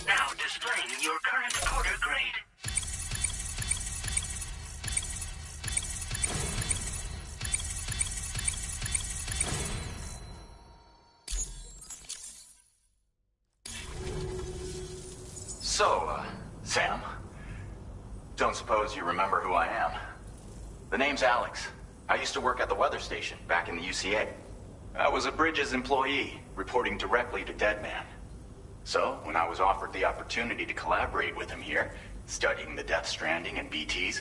Now displaying your current order grade. So, Sam, don't suppose you remember who I am? The name's Alex. I used to work at the weather station back in the UCA. I was a Bridges employee, reporting directly to Deadman. So, when I was offered the opportunity to collaborate with him here, studying the Death Stranding and BTs,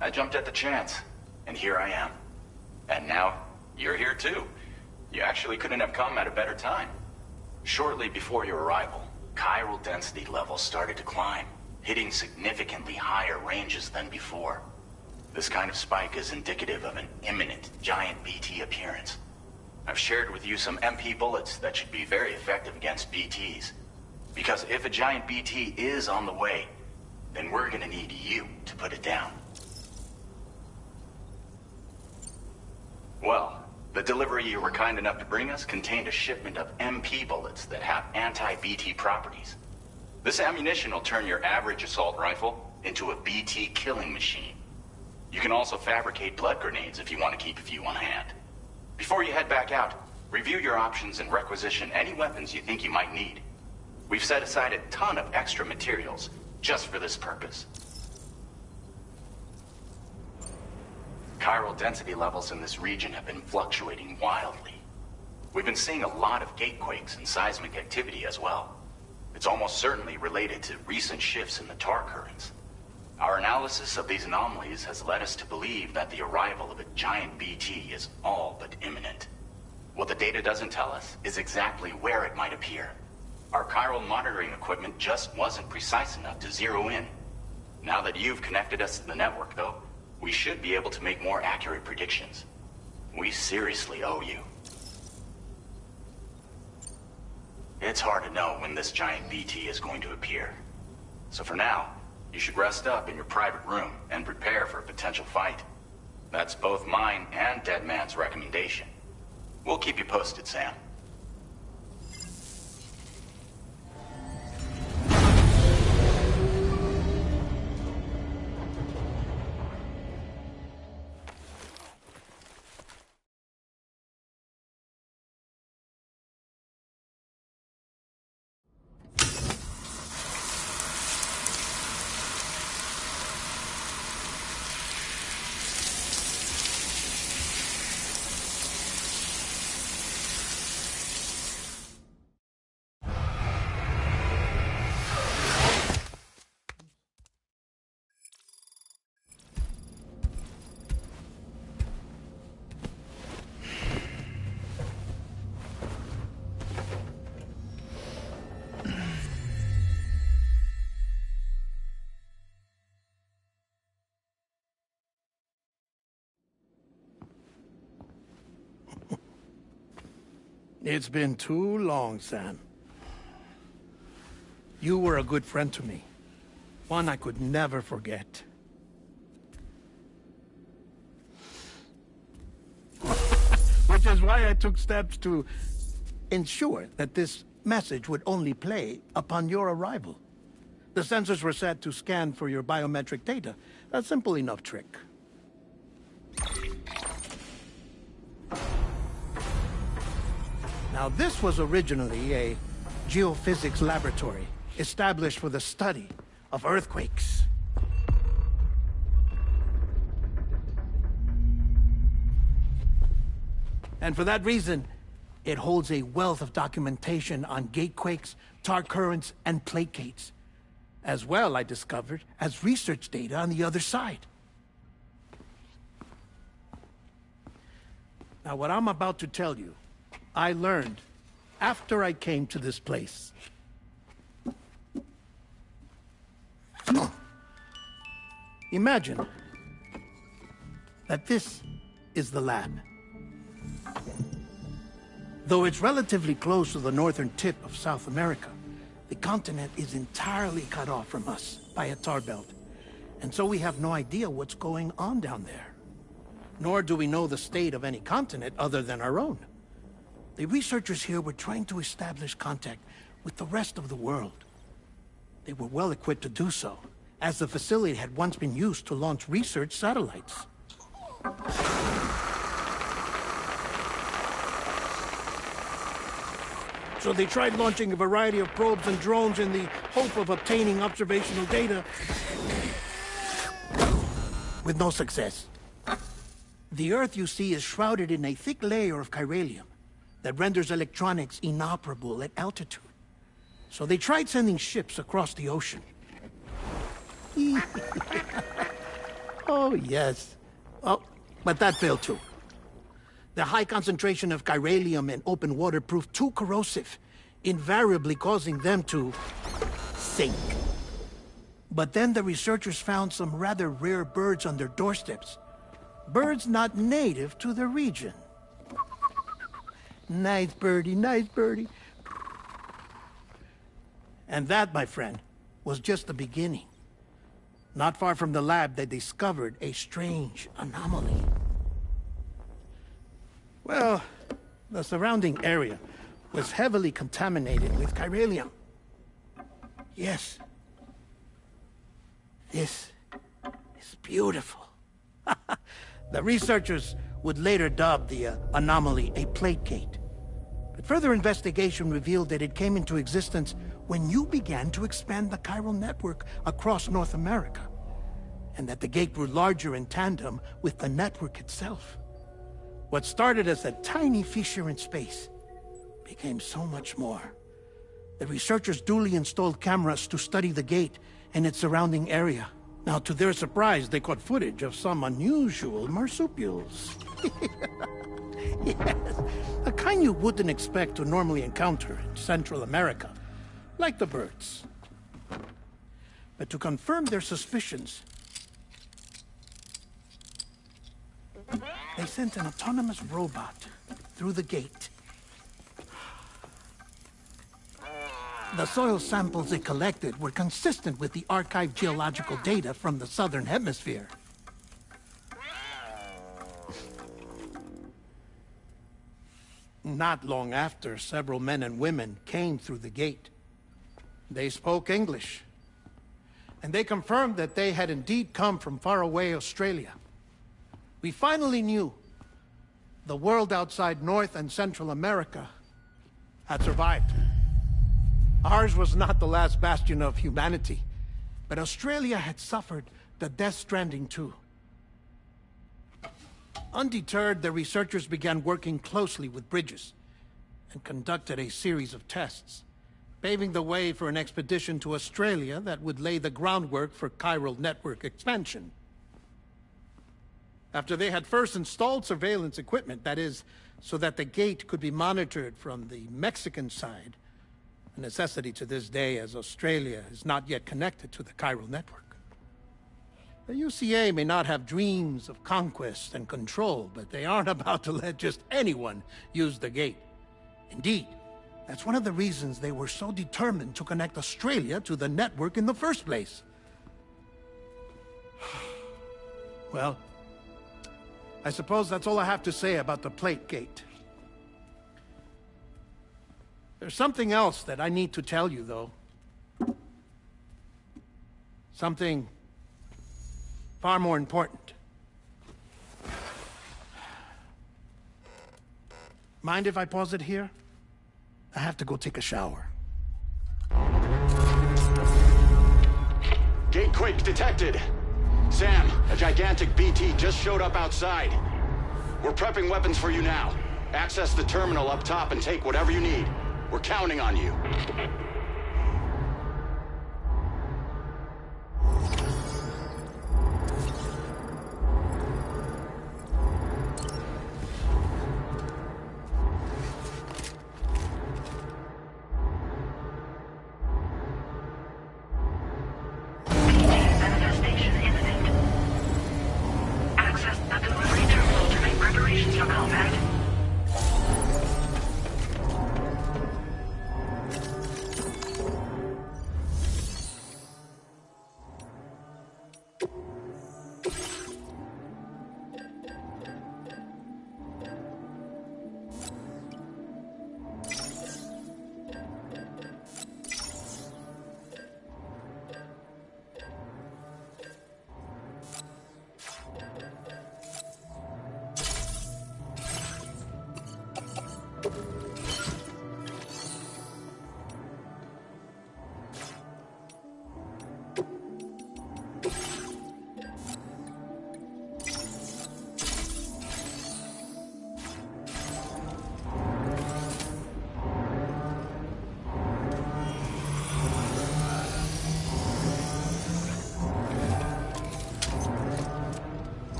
I jumped at the chance, and here I am. And now, you're here too. You actually couldn't have come at a better time. Shortly before your arrival, chiral density levels started to climb, hitting significantly higher ranges than before. This kind of spike is indicative of an imminent giant BT appearance. I've shared with you some MP bullets that should be very effective against BTs. Because if a giant BT is on the way, then we're gonna need you to put it down. Well, the delivery you were kind enough to bring us contained a shipment of MP bullets that have anti-BT properties. This ammunition will turn your average assault rifle into a BT killing machine. You can also fabricate blood grenades if you want to keep a few on hand. Before you head back out, review your options and requisition any weapons you think you might need. We've set aside a ton of extra materials just for this purpose. Chiral density levels in this region have been fluctuating wildly. We've been seeing a lot of gatequakes and seismic activity as well. It's almost certainly related to recent shifts in the tar currents. Our analysis of these anomalies has led us to believe that the arrival of a giant BT is all but imminent. What the data doesn't tell us is exactly where it might appear. Our chiral monitoring equipment just wasn't precise enough to zero in. Now that you've connected us to the network, though, we should be able to make more accurate predictions. We seriously owe you. It's hard to know when this giant BT is going to appear. So for now, you should rest up in your private room and prepare for a potential fight. That's both mine and Deadman's recommendation. We'll keep you posted, Sam. It's been too long, Sam. You were a good friend to me. One I could never forget. Which is why I took steps to ensure that this message would only play upon your arrival. The sensors were set to scan for your biometric data. A simple enough trick. Now, this was originally a geophysics laboratory established for the study of earthquakes. And for that reason, it holds a wealth of documentation on gatequakes, tar currents, and placates. As well, I discovered, as research data on the other side. Now, what I'm about to tell you, I learned after I came to this place. Imagine that this is the lab. Though it's relatively close to the northern tip of South America, the continent is entirely cut off from us by a tar belt. And so we have no idea what's going on down there. Nor do we know the state of any continent other than our own. The researchers here were trying to establish contact with the rest of the world. They were well equipped to do so, as the facility had once been used to launch research satellites. So they tried launching a variety of probes and drones in the hope of obtaining observational data, with no success. The Earth, you see, is shrouded in a thick layer of chiralium that renders electronics inoperable at altitude. So they tried sending ships across the ocean. Oh, yes. Oh, but that failed too. The high concentration of chiralium in open water proved too corrosive, invariably causing them to sink. But then the researchers found some rather rare birds on their doorsteps. Birds not native to the region. Nice birdie, nice birdie. And that, my friend, was just the beginning. Not far from the lab, they discovered a strange anomaly. Well, the surrounding area was heavily contaminated with chiralium. Yes. This is beautiful. The researchers would later dub the anomaly a plate gate. But further investigation revealed that it came into existence when you began to expand the chiral network across North America, and that the gate grew larger in tandem with the network itself. What started as a tiny fissure in space became so much more. The researchers duly installed cameras to study the gate and its surrounding area. Now, to their surprise, they caught footage of some unusual marsupials. Yes, a kind you wouldn't expect to normally encounter in Central America. like the birds. But to confirm their suspicions, they sent an autonomous robot through the gate. The soil samples it collected were consistent with the archived geological data from the southern hemisphere. Not long after, several men and women came through the gate. They spoke English, and they confirmed that they had indeed come from faraway Australia. We finally knew the world outside North and Central America had survived. Ours was not the last bastion of humanity, but Australia had suffered the Death Stranding too. Undeterred, the researchers began working closely with Bridges and conducted a series of tests, paving the way for an expedition to Australia that would lay the groundwork for chiral network expansion. After they had first installed surveillance equipment, that is, so that the gate could be monitored from the Mexican side, a necessity to this day as Australia is not yet connected to the chiral network. The UCA may not have dreams of conquest and control, but they aren't about to let just anyone use the gate. Indeed, that's one of the reasons they were so determined to connect Australia to the network in the first place. Well, I suppose that's all I have to say about the plate gate. There's something else that I need to tell you, though. Something far more important. Mind if I pause it here? I have to go take a shower. Gate quake detected. Sam, a gigantic BT just showed up outside. We're prepping weapons for you now. Access the terminal up top and take whatever you need. We're counting on you. Manifestation imminent. Access the delivery terminal to make preparations for combat.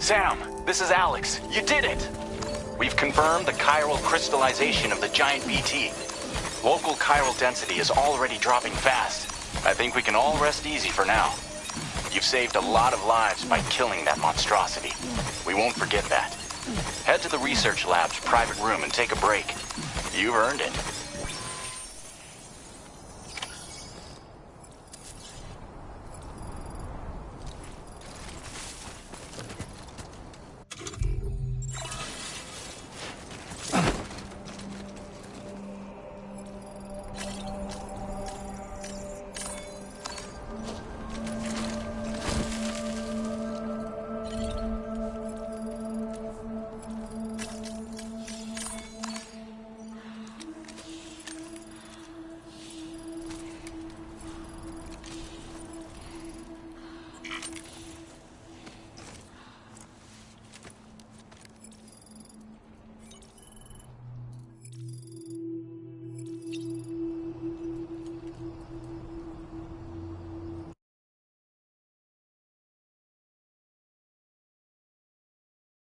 Sam, this is Alex. You did it! We've confirmed the chiral crystallization of the giant BT. Local chiral density is already dropping fast. I think we can all rest easy for now. You've saved a lot of lives by killing that monstrosity. We won't forget that. Head to the research lab's private room and take a break. You've earned it.